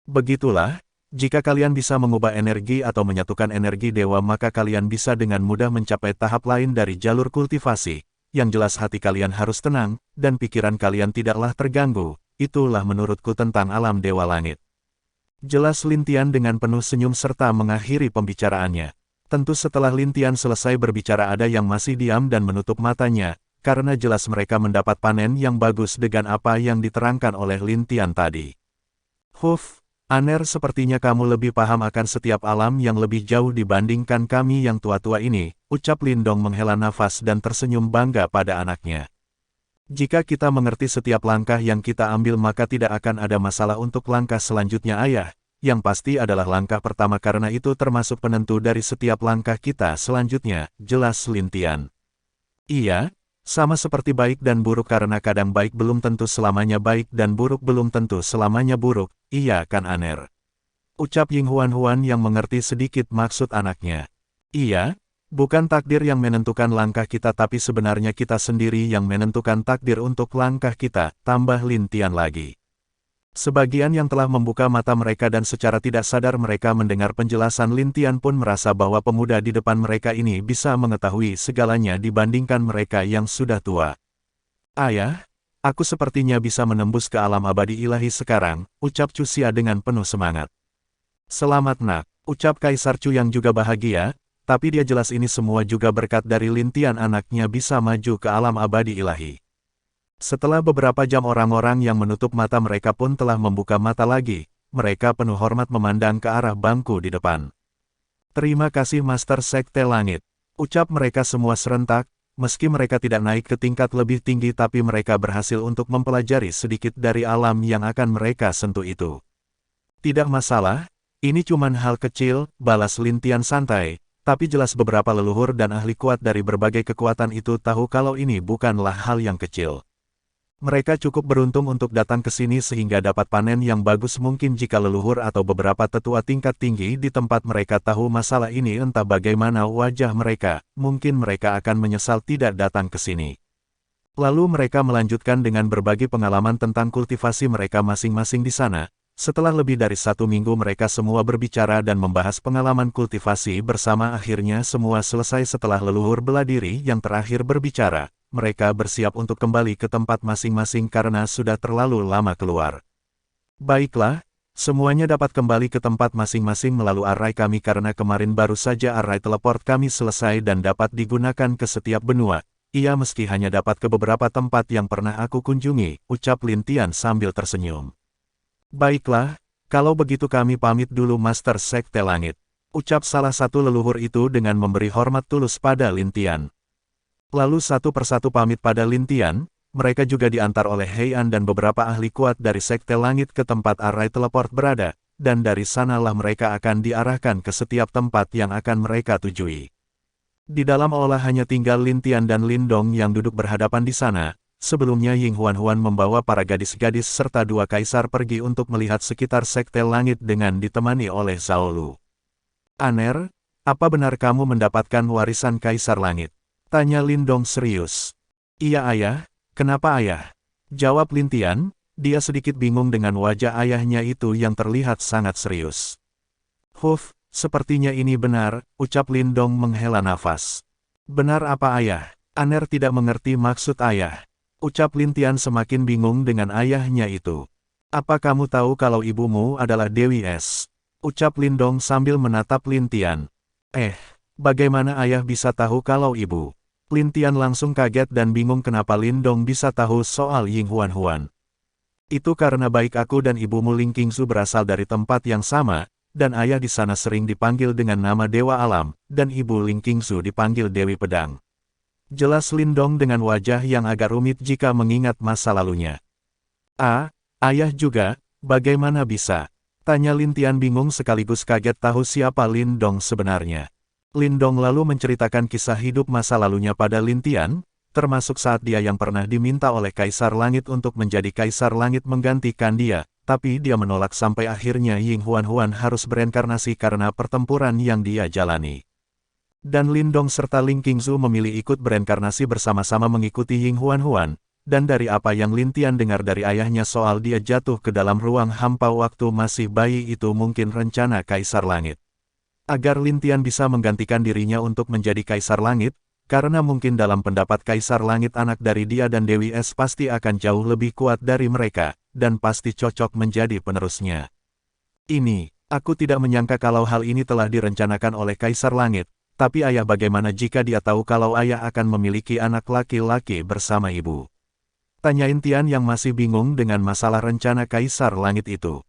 Begitulah, jika kalian bisa mengubah energi atau menyatukan energi dewa maka kalian bisa dengan mudah mencapai tahap lain dari jalur kultivasi. Yang jelas hati kalian harus tenang, dan pikiran kalian tidaklah terganggu, itulah menurutku tentang alam Dewa Langit. Jelas Lin Tian dengan penuh senyum serta mengakhiri pembicaraannya. Tentu setelah Lin Tian selesai berbicara ada yang masih diam dan menutup matanya, karena jelas mereka mendapat panen yang bagus dengan apa yang diterangkan oleh Lin Tian tadi. Huf, Aner sepertinya kamu lebih paham akan setiap alam yang lebih jauh dibandingkan kami yang tua-tua ini, ucap Lin Dong menghela nafas dan tersenyum bangga pada anaknya. Jika kita mengerti setiap langkah yang kita ambil maka tidak akan ada masalah untuk langkah selanjutnya ayah, yang pasti adalah langkah pertama karena itu termasuk penentu dari setiap langkah kita selanjutnya, jelas Lin Tian. Iya, sama seperti baik dan buruk karena kadang baik belum tentu selamanya baik dan buruk belum tentu selamanya buruk, iya kan Aner? Ucap Ying Huan yang mengerti sedikit maksud anaknya. Iya, bukan takdir yang menentukan langkah kita tapi sebenarnya kita sendiri yang menentukan takdir untuk langkah kita, tambah Lin Tian lagi. Sebagian yang telah membuka mata mereka dan secara tidak sadar mereka mendengar penjelasan Lin Tian pun merasa bahwa pemuda di depan mereka ini bisa mengetahui segalanya dibandingkan mereka yang sudah tua. Ayah, aku sepertinya bisa menembus ke alam abadi ilahi sekarang, ucap Chu Xia dengan penuh semangat. Selamat nak, ucap Kaisar Chu yang juga bahagia, tapi dia jelas ini semua juga berkat dari Lin Tian anaknya bisa maju ke alam abadi ilahi. Setelah beberapa jam orang-orang yang menutup mata mereka pun telah membuka mata lagi, mereka penuh hormat memandang ke arah bangku di depan. Terima kasih Master Sekte Langit, ucap mereka semua serentak, meski mereka tidak naik ke tingkat lebih tinggi tapi mereka berhasil untuk mempelajari sedikit dari alam yang akan mereka sentuh itu. Tidak masalah, ini cuman hal kecil, balas Lin Tian santai, tapi jelas beberapa leluhur dan ahli kuat dari berbagai kekuatan itu tahu kalau ini bukanlah hal yang kecil. Mereka cukup beruntung untuk datang ke sini sehingga dapat panen yang bagus mungkin jika leluhur atau beberapa tetua tingkat tinggi di tempat mereka tahu masalah ini entah bagaimana wajah mereka, mungkin mereka akan menyesal tidak datang ke sini. Lalu mereka melanjutkan dengan berbagi pengalaman tentang kultivasi mereka masing-masing di sana. Setelah lebih dari 1 minggu mereka semua berbicara dan membahas pengalaman kultivasi bersama akhirnya semua selesai setelah leluhur bela diri yang terakhir berbicara. Mereka bersiap untuk kembali ke tempat masing-masing karena sudah terlalu lama keluar. Baiklah, Semuanya dapat kembali ke tempat masing-masing melalui array kami karena kemarin baru saja array teleport kami selesai dan dapat digunakan ke setiap benua. Iya meski hanya dapat ke beberapa tempat yang pernah aku kunjungi, ucap Lin Tian sambil tersenyum. Baiklah, kalau begitu kami pamit dulu Master Sekte Langit. Ucap salah satu leluhur itu dengan memberi hormat tulus pada Lin Tian. Lalu satu persatu pamit pada Lin Tian. Mereka juga diantar oleh Heian dan beberapa ahli kuat dari Sekte Langit ke tempat array teleport berada, dan dari sanalah mereka akan diarahkan ke setiap tempat yang akan mereka tujui. Di dalam aula hanya tinggal Lin Tian dan Lin Dong yang duduk berhadapan di sana. Sebelumnya Ying Huan membawa para gadis-gadis serta dua kaisar pergi untuk melihat sekitar Sekte Langit dengan ditemani oleh Zhao Lu. Aner, apa benar kamu mendapatkan warisan Kaisar Langit? Tanya Lin Dong serius. Iya ayah. Kenapa ayah? Jawab Lin Tian, dia sedikit bingung dengan wajah ayahnya itu yang terlihat sangat serius. Huf, sepertinya ini benar, ucap Lin Dong menghela nafas. Benar apa ayah? Aner tidak mengerti maksud ayah. Ucap Lin Tian semakin bingung dengan ayahnya itu. Apa kamu tahu kalau ibumu adalah Dewi Es? Ucap Lin Dong sambil menatap Lin Tian. Bagaimana ayah bisa tahu kalau ibu? Lin Tian langsung kaget dan bingung kenapa Lin Dong bisa tahu soal Ying Huan. Itu karena baik aku dan ibumu Ling Qingzu berasal dari tempat yang sama, dan ayah di sana sering dipanggil dengan nama Dewa Alam, dan ibu Ling Qingzu dipanggil Dewi Pedang. Jelas Lin Dong dengan wajah yang agak rumit jika mengingat masa lalunya. Ayah juga, bagaimana bisa? Tanya Lin Tian bingung sekaligus kaget tahu siapa Lin Dong sebenarnya. Lin Dong lalu menceritakan kisah hidup masa lalunya pada Lin Tian, termasuk saat dia yang pernah diminta oleh Kaisar Langit untuk menjadi Kaisar Langit menggantikan dia, tapi dia menolak sampai akhirnya Ying Huan harus bereinkarnasi karena pertempuran yang dia jalani. Dan Lin Dong serta Ling Qingzu memilih ikut bereinkarnasi bersama-sama mengikuti Ying Huan, dan dari apa yang Lin Tian dengar dari ayahnya soal dia jatuh ke dalam ruang hampa waktu masih bayi itu mungkin rencana Kaisar Langit. Agar Lin Tian bisa menggantikan dirinya untuk menjadi Kaisar Langit, karena mungkin dalam pendapat Kaisar Langit anak dari dia dan Dewi Es pasti akan jauh lebih kuat dari mereka, dan pasti cocok menjadi penerusnya. Aku tidak menyangka kalau hal ini telah direncanakan oleh Kaisar Langit, tapi ayah bagaimana jika dia tahu kalau ayah akan memiliki anak laki-laki bersama ibu? Tanyain Tian yang masih bingung dengan masalah rencana Kaisar Langit itu.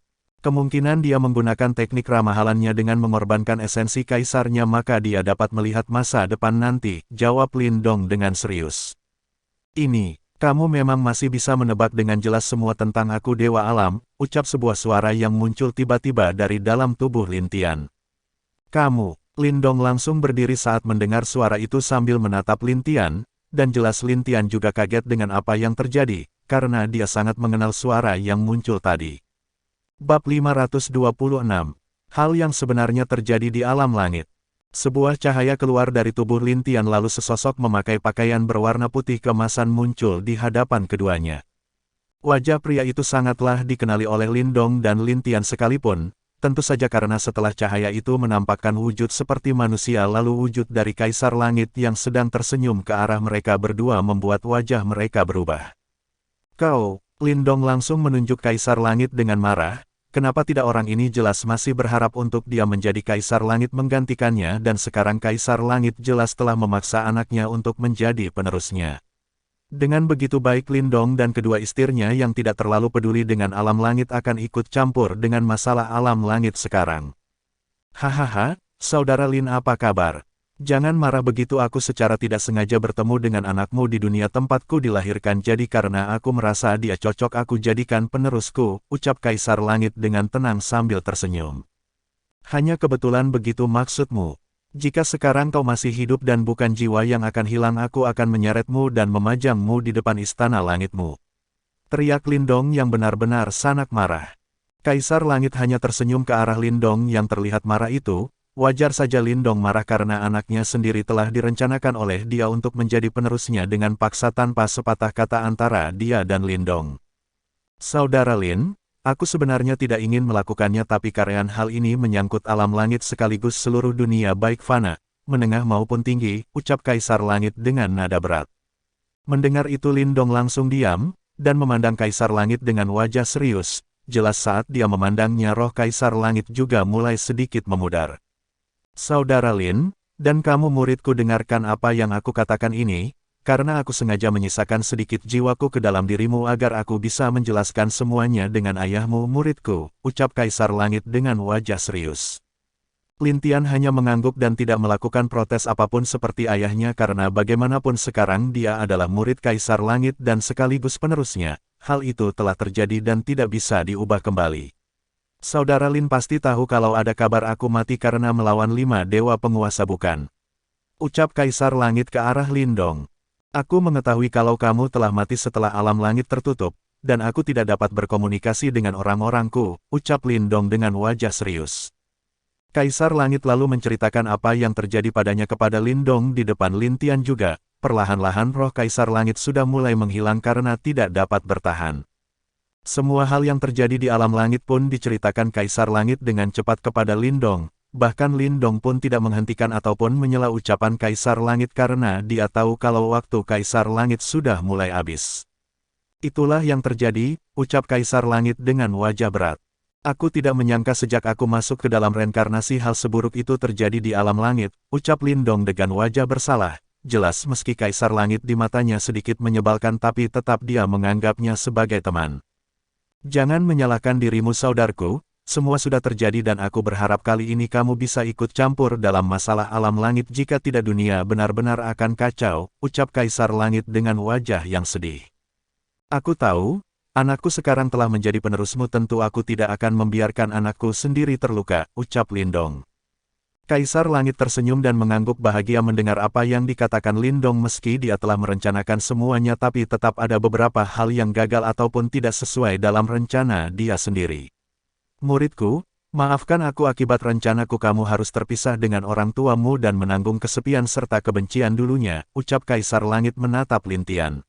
Kemungkinan dia menggunakan teknik ramahalannya dengan mengorbankan esensi kaisarnya maka dia dapat melihat masa depan nanti, jawab Lin Dong dengan serius. Kamu memang masih bisa menebak dengan jelas semua tentang aku Dewa Alam, ucap sebuah suara yang muncul tiba-tiba dari dalam tubuh Lin Tian. Kamu, Lin Dong langsung berdiri saat mendengar suara itu sambil menatap Lin Tian, dan jelas Lin Tian juga kaget dengan apa yang terjadi, karena dia sangat mengenal suara yang muncul tadi. Bab 526. Hal yang sebenarnya terjadi di alam langit. Sebuah cahaya keluar dari tubuh Lin Tian lalu sesosok memakai pakaian berwarna putih keemasan muncul di hadapan keduanya. Wajah pria itu sangatlah dikenali oleh Lin Dong dan Lin Tian sekalipun, tentu saja karena setelah cahaya itu menampakkan wujud seperti manusia lalu wujud dari Kaisar Langit yang sedang tersenyum ke arah mereka berdua membuat wajah mereka berubah. Kau, Lin Dong langsung menunjuk Kaisar Langit dengan marah, kenapa tidak orang ini jelas masih berharap untuk dia menjadi Kaisar Langit menggantikannya dan sekarang Kaisar Langit jelas telah memaksa anaknya untuk menjadi penerusnya. Dengan begitu baik Lin Dong dan kedua istrinya yang tidak terlalu peduli dengan alam langit akan ikut campur dengan masalah alam langit sekarang. Hahaha, saudara Lin apa kabar? Jangan marah begitu aku secara tidak sengaja bertemu dengan anakmu di dunia tempatku dilahirkan jadi karena aku merasa dia cocok aku jadikan penerusku, ucap Kaisar Langit dengan tenang sambil tersenyum. Hanya kebetulan begitu maksudmu. Jika sekarang kau masih hidup dan bukan jiwa yang akan hilang aku akan menyeretmu dan memajangmu di depan istana langitmu. Teriak Lin Dong yang benar-benar sangat marah. Kaisar Langit hanya tersenyum ke arah Lin Dong yang terlihat marah itu. Wajar saja Lin Dong marah karena anaknya sendiri telah direncanakan oleh dia untuk menjadi penerusnya dengan paksa tanpa sepatah kata antara dia dan Lin Dong. Saudara Lin, aku sebenarnya tidak ingin melakukannya tapi karena hal ini menyangkut alam langit sekaligus seluruh dunia baik fana, menengah maupun tinggi, ucap Kaisar Langit dengan nada berat. Mendengar itu Lin Dong langsung diam, dan memandang Kaisar Langit dengan wajah serius, jelas saat dia memandangnya roh Kaisar Langit juga mulai sedikit memudar. Saudara Lin, dan kamu muridku dengarkan apa yang aku katakan ini, karena aku sengaja menyisakan sedikit jiwaku ke dalam dirimu agar aku bisa menjelaskan semuanya dengan ayahmu muridku, ucap Kaisar Langit dengan wajah serius. Lin Tian hanya mengangguk dan tidak melakukan protes apapun seperti ayahnya karena bagaimanapun sekarang dia adalah murid Kaisar Langit dan sekaligus penerusnya, hal itu telah terjadi dan tidak bisa diubah kembali. Saudara Lin pasti tahu kalau ada kabar aku mati karena melawan 5 dewa penguasa bukan? Ucap Kaisar Langit ke arah Lindong. Aku mengetahui kalau kamu telah mati setelah alam langit tertutup, dan aku tidak dapat berkomunikasi dengan orang-orangku, ucap Lindong dengan wajah serius. Kaisar Langit lalu menceritakan apa yang terjadi padanya kepada Lindong di depan Lin Tian juga. Perlahan-lahan roh Kaisar Langit sudah mulai menghilang karena tidak dapat bertahan. Semua hal yang terjadi di alam langit pun diceritakan Kaisar Langit dengan cepat kepada Lindong. Bahkan Lindong pun tidak menghentikan ataupun menyela ucapan Kaisar Langit karena dia tahu kalau waktu Kaisar Langit sudah mulai habis. Itulah yang terjadi, ucap Kaisar Langit dengan wajah berat. Aku tidak menyangka sejak aku masuk ke dalam reinkarnasi hal seburuk itu terjadi di alam langit, ucap Lindong dengan wajah bersalah. Jelas meski Kaisar Langit di matanya sedikit menyebalkan tapi tetap dia menganggapnya sebagai teman. Jangan menyalahkan dirimu saudarku, semua sudah terjadi dan aku berharap kali ini kamu bisa ikut campur dalam masalah alam langit jika tidak dunia benar-benar akan kacau, ucap Kaisar Langit dengan wajah yang sedih. Aku tahu, anakku sekarang telah menjadi penerusmu tentu aku tidak akan membiarkan anakku sendiri terluka, ucap Lindong. Kaisar Langit tersenyum dan mengangguk bahagia mendengar apa yang dikatakan Lindong meski dia telah merencanakan semuanya tapi tetap ada beberapa hal yang gagal ataupun tidak sesuai dalam rencana dia sendiri. Muridku, maafkan aku akibat rencanaku kamu harus terpisah dengan orang tuamu dan menanggung kesepian serta kebencian dulunya, ucap Kaisar Langit menatap Lin Tian.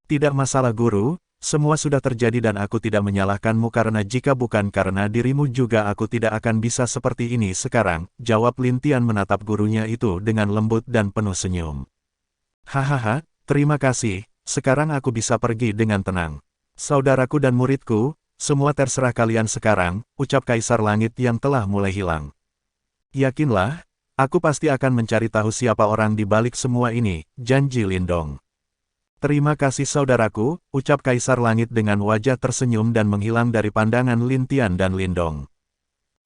Tidak masalah guru. Semua sudah terjadi dan aku tidak menyalahkanmu karena jika bukan karena dirimu juga aku tidak akan bisa seperti ini sekarang, jawab Lin Tian menatap gurunya itu dengan lembut dan penuh senyum. Hahaha, terima kasih, sekarang aku bisa pergi dengan tenang. Saudaraku dan muridku, semua terserah kalian sekarang, ucap Kaisar Langit yang telah mulai hilang. Yakinlah, aku pasti akan mencari tahu siapa orang di balik semua ini, janji Lindong. Terima kasih saudaraku, ucap Kaisar Langit dengan wajah tersenyum dan menghilang dari pandangan Lin Tian dan Lindong.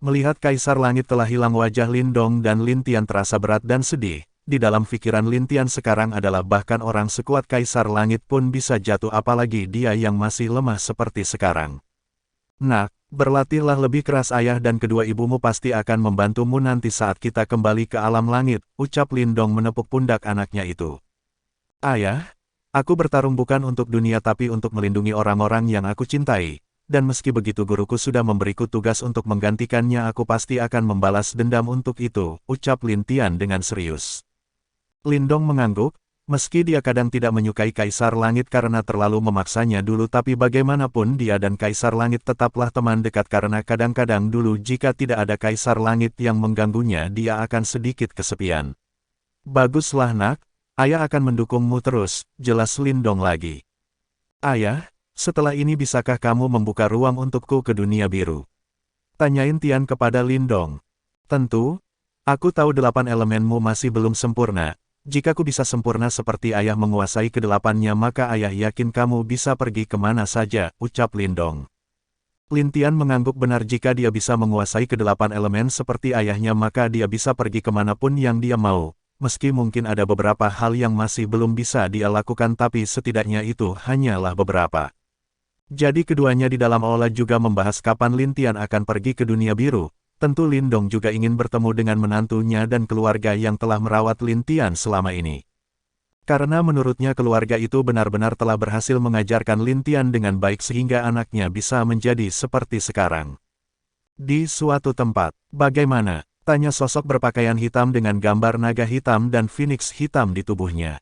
Melihat Kaisar Langit telah hilang wajah Lindong dan Lin Tian terasa berat dan sedih, di dalam pikiran Lin Tian sekarang adalah bahkan orang sekuat Kaisar Langit pun bisa jatuh apalagi dia yang masih lemah seperti sekarang. Nak, berlatihlah lebih keras ayah dan kedua ibumu pasti akan membantumu nanti saat kita kembali ke alam langit, ucap Lindong menepuk pundak anaknya itu. Ayah, aku bertarung bukan untuk dunia tapi untuk melindungi orang-orang yang aku cintai, dan meski begitu guruku sudah memberiku tugas untuk menggantikannya aku pasti akan membalas dendam untuk itu, ucap Lin Tian dengan serius. Lindong mengangguk, meski dia kadang tidak menyukai Kaisar Langit karena terlalu memaksanya dulu tapi bagaimanapun dia dan Kaisar Langit tetaplah teman dekat karena kadang-kadang dulu jika tidak ada Kaisar Langit yang mengganggunya dia akan sedikit kesepian. Baguslah nak. Ayah akan mendukungmu terus, jelas Lindong lagi. Ayah, setelah ini bisakah kamu membuka ruang untukku ke dunia biru? Tanyain Tian kepada Lindong. Tentu, aku tahu 8 elemenmu masih belum sempurna. Jika ku bisa sempurna seperti ayah menguasai ke-8-nya maka ayah yakin kamu bisa pergi kemana saja, ucap Lindong. Lin Tian mengangguk benar jika dia bisa menguasai ke-8 elemen seperti ayahnya maka dia bisa pergi kemanapun yang dia mau. Meski mungkin ada beberapa hal yang masih belum bisa dia lakukan tapi setidaknya itu hanyalah beberapa. Jadi keduanya di dalam aula juga membahas kapan Lin Tian akan pergi ke dunia biru. Tentu Lindong juga ingin bertemu dengan menantunya dan keluarga yang telah merawat Lin Tian selama ini. Karena menurutnya keluarga itu benar-benar telah berhasil mengajarkan Lin Tian dengan baik sehingga anaknya bisa menjadi seperti sekarang. Di suatu tempat, bagaimana? Tanya sosok berpakaian hitam dengan gambar naga hitam dan phoenix hitam di tubuhnya.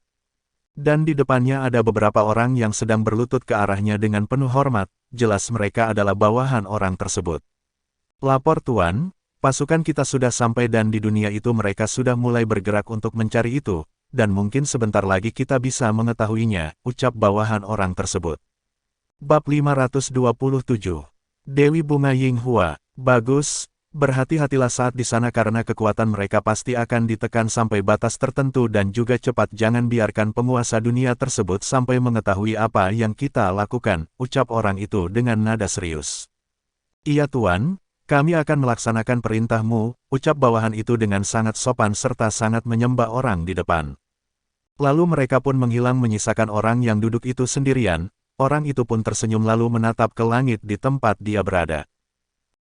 Dan di depannya ada beberapa orang yang sedang berlutut ke arahnya dengan penuh hormat, jelas mereka adalah bawahan orang tersebut. Lapor Tuan, pasukan kita sudah sampai dan di dunia itu mereka sudah mulai bergerak untuk mencari itu, dan mungkin sebentar lagi kita bisa mengetahuinya, ucap bawahan orang tersebut. Bab 527. Dewi Bunga Yinghua, bagus, berhati-hatilah saat di sana karena kekuatan mereka pasti akan ditekan sampai batas tertentu dan juga cepat jangan biarkan penguasa dunia tersebut sampai mengetahui apa yang kita lakukan, ucap orang itu dengan nada serius. Iya Tuan, kami akan melaksanakan perintahmu, ucap bawahan itu dengan sangat sopan serta sangat menyembah orang di depan. Lalu mereka pun menghilang menyisakan orang yang duduk itu sendirian, orang itu pun tersenyum lalu menatap ke langit di tempat dia berada.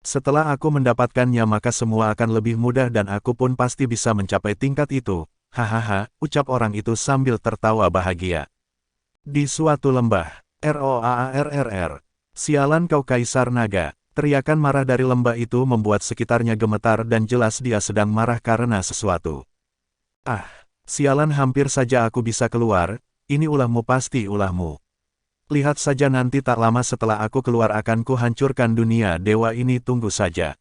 Setelah aku mendapatkannya maka semua akan lebih mudah dan aku pun pasti bisa mencapai tingkat itu, hahaha, ucap orang itu sambil tertawa bahagia. Di suatu lembah, ROAARRR, sialan kau Kaisar Naga, teriakan marah dari lembah itu membuat sekitarnya gemetar dan jelas dia sedang marah karena sesuatu. Ah, sialan hampir saja aku bisa keluar, ini ulahmu pasti ulahmu. Lihat saja nanti tak lama setelah aku keluar akan kuhancurkan dunia dewa ini tunggu saja.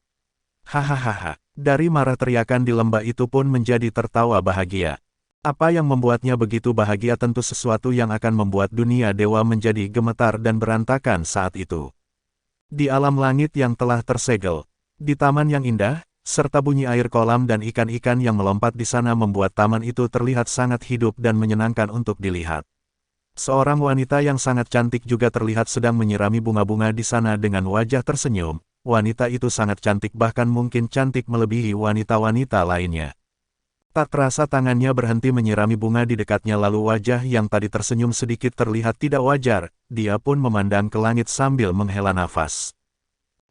Hahaha, dari marah teriakan di lembah itu pun menjadi tertawa bahagia. Apa yang membuatnya begitu bahagia tentu sesuatu yang akan membuat dunia dewa menjadi gemetar dan berantakan saat itu. Di alam langit yang telah tersegel, di taman yang indah, serta bunyi air kolam dan ikan-ikan yang melompat di sana membuat taman itu terlihat sangat hidup dan menyenangkan untuk dilihat. Seorang wanita yang sangat cantik juga terlihat sedang menyirami bunga-bunga di sana dengan wajah tersenyum. Wanita itu sangat cantik bahkan mungkin cantik melebihi wanita-wanita lainnya. Tak terasa tangannya berhenti menyirami bunga di dekatnya lalu wajah yang tadi tersenyum sedikit terlihat tidak wajar, dia pun memandang ke langit sambil menghela nafas.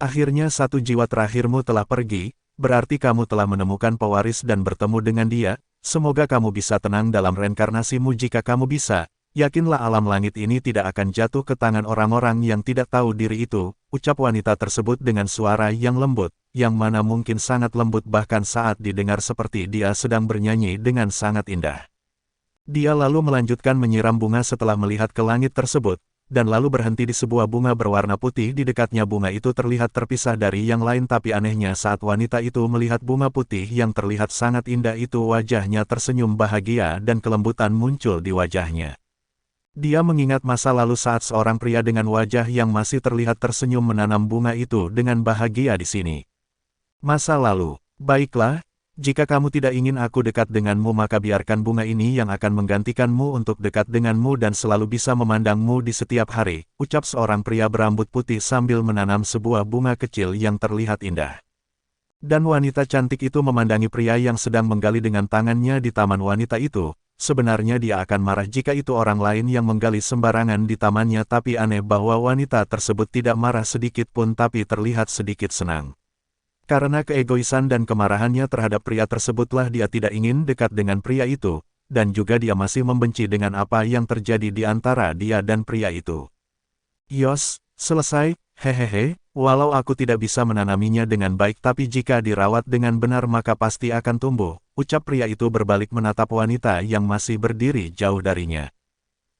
Akhirnya satu jiwa terakhirmu telah pergi, berarti kamu telah menemukan pewaris dan bertemu dengan dia, semoga kamu bisa tenang dalam reinkarnasimu jika kamu bisa. Yakinlah alam langit ini tidak akan jatuh ke tangan orang-orang yang tidak tahu diri itu, ucap wanita tersebut dengan suara yang lembut, yang mana mungkin sangat lembut bahkan saat didengar seperti dia sedang bernyanyi dengan sangat indah. Dia lalu melanjutkan menyiram bunga setelah melihat ke langit tersebut, dan lalu berhenti di sebuah bunga berwarna putih di dekatnya bunga itu terlihat terpisah dari yang lain tapi anehnya saat wanita itu melihat bunga putih yang terlihat sangat indah itu wajahnya tersenyum bahagia dan kelembutan muncul di wajahnya. Dia mengingat masa lalu saat seorang pria dengan wajah yang masih terlihat tersenyum menanam bunga itu dengan bahagia di sini. Masa lalu, baiklah, jika kamu tidak ingin aku dekat denganmu maka biarkan bunga ini yang akan menggantikanmu untuk dekat denganmu dan selalu bisa memandangmu di setiap hari, ucap seorang pria berambut putih sambil menanam sebuah bunga kecil yang terlihat indah. Dan wanita cantik itu memandangi pria yang sedang menggali dengan tangannya di taman wanita itu. Sebenarnya dia akan marah jika itu orang lain yang menggali sembarangan di tamannya tapi aneh bahwa wanita tersebut tidak marah sedikit pun tapi terlihat sedikit senang. Karena keegoisan dan kemarahannya terhadap pria tersebutlah dia tidak ingin dekat dengan pria itu, dan juga dia masih membenci dengan apa yang terjadi di antara dia dan pria itu. Yos, selesai, hehehe, walau aku tidak bisa menanaminya dengan baik tapi jika dirawat dengan benar maka pasti akan tumbuh. Ucap pria itu berbalik menatap wanita yang masih berdiri jauh darinya.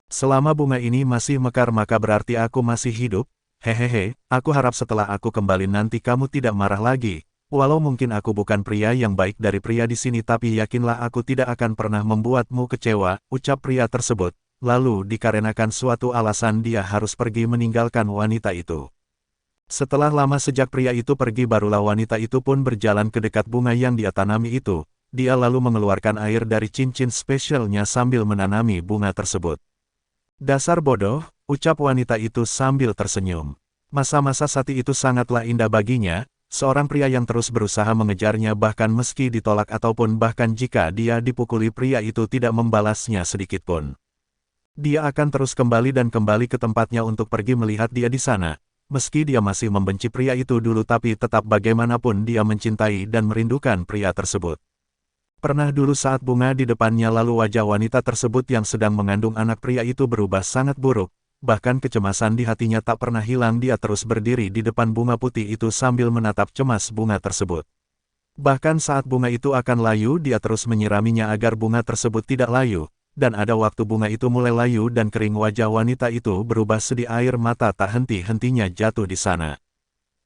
Selama bunga ini masih mekar maka berarti aku masih hidup, hehehe, aku harap setelah aku kembali nanti kamu tidak marah lagi. Walau mungkin aku bukan pria yang baik dari pria di sini tapi yakinlah aku tidak akan pernah membuatmu kecewa, ucap pria tersebut. Lalu dikarenakan suatu alasan dia harus pergi meninggalkan wanita itu. Setelah lama sejak pria itu pergi barulah wanita itu pun berjalan ke dekat bunga yang dia tanami itu. Dia lalu mengeluarkan air dari cincin spesialnya sambil menanami bunga tersebut. Dasar bodoh, ucap wanita itu sambil tersenyum. Masa-masa sati itu sangatlah indah baginya, seorang pria yang terus berusaha mengejarnya bahkan meski ditolak ataupun bahkan jika dia dipukuli pria itu tidak membalasnya sedikitpun. Dia akan terus kembali dan kembali ke tempatnya untuk pergi melihat dia di sana. Meski dia masih membenci pria itu dulu tapi tetap bagaimanapun dia mencintai dan merindukan pria tersebut. Pernah dulu saat bunga di depannya lalu wajah wanita tersebut yang sedang mengandung anak pria itu berubah sangat buruk, bahkan kecemasan di hatinya tak pernah hilang dia terus berdiri di depan bunga putih itu sambil menatap cemas bunga tersebut. Bahkan saat bunga itu akan layu dia terus menyiraminya agar bunga tersebut tidak layu, dan ada waktu bunga itu mulai layu dan kering wajah wanita itu berubah sedih air mata tak henti-hentinya jatuh di sana.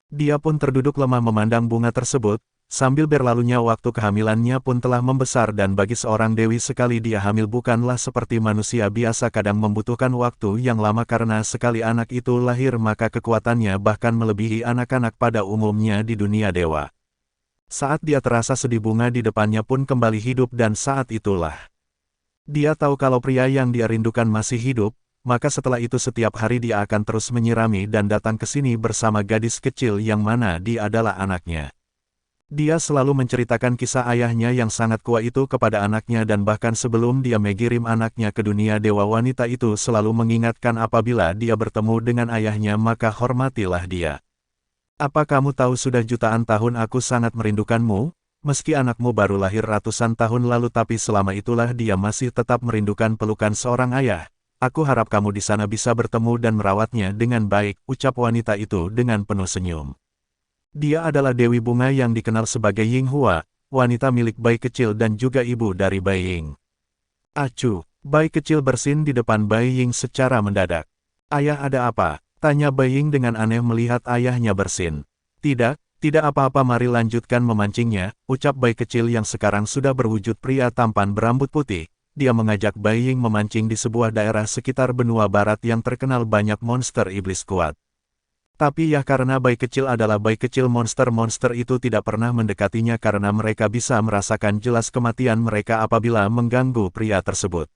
Dia pun terduduk lemah memandang bunga tersebut. sambil berlalunya waktu kehamilannya pun telah membesar dan bagi seorang dewi sekali dia hamil bukanlah seperti manusia biasa kadang membutuhkan waktu yang lama karena sekali anak itu lahir maka kekuatannya bahkan melebihi anak-anak pada umumnya di dunia dewa. Saat dia terasa sedih bunga di depannya pun kembali hidup dan saat itulah dia tahu kalau pria yang dia rindukan masih hidup. Maka setelah itu setiap hari dia akan terus menyirami dan datang ke sini bersama gadis kecil yang mana dia adalah anaknya. Dia selalu menceritakan kisah ayahnya yang sangat kuat itu kepada anaknya dan bahkan sebelum dia mengirim anaknya ke dunia dewa wanita itu selalu mengingatkan apabila dia bertemu dengan ayahnya maka hormatilah dia. Apa kamu tahu sudah jutaan tahun aku sangat merindukanmu? Meski anakmu baru lahir ratusan tahun lalu tapi selama itulah dia masih tetap merindukan pelukan seorang ayah. Aku harap kamu di sana bisa bertemu dan merawatnya dengan baik, ucap wanita itu dengan penuh senyum. Dia adalah Dewi Bunga yang dikenal sebagai Ying Hua, wanita milik bayi kecil dan juga ibu dari bayi Ying. Acuh, bayi kecil bersin di depan bayi Ying secara mendadak. Ayah ada apa? Tanya bayi Ying dengan aneh melihat ayahnya bersin. Tidak apa-apa mari lanjutkan memancingnya, ucap bayi kecil yang sekarang sudah berwujud pria tampan berambut putih. Dia mengajak bayi Ying memancing di sebuah daerah sekitar benua barat yang terkenal banyak monster iblis kuat. Tapi ya karena bayi kecil adalah bayi kecil monster-monster itu tidak pernah mendekatinya karena mereka bisa merasakan jelas kematian mereka apabila mengganggu pria tersebut.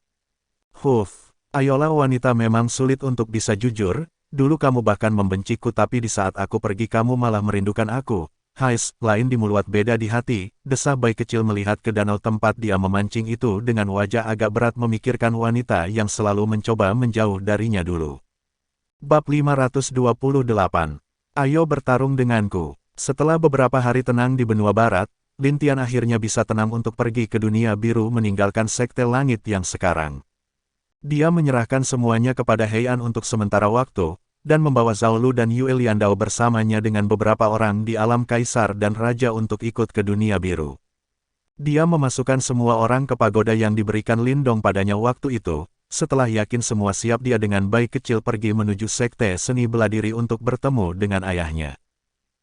Ayolah wanita memang sulit untuk bisa jujur, dulu kamu bahkan membenciku tapi di saat aku pergi kamu malah merindukan aku. Hais, lain di mulut beda di hati, desah bayi kecil melihat ke danau tempat dia memancing itu dengan wajah agak berat memikirkan wanita yang selalu mencoba menjauh darinya dulu. Bab 528. Ayo bertarung denganku. Setelah beberapa hari tenang di benua barat, Lin Tian akhirnya bisa tenang untuk pergi ke dunia biru meninggalkan sekte langit yang sekarang. Dia menyerahkan semuanya kepada Heian untuk sementara waktu, dan membawa Zhao Lu dan Yue Liandao bersamanya dengan beberapa orang di alam kaisar dan raja untuk ikut ke dunia biru. Dia memasukkan semua orang ke pagoda yang diberikan Lindong padanya waktu itu, setelah yakin semua siap dia dengan bayi kecil pergi menuju sekte seni bela diri untuk bertemu dengan ayahnya.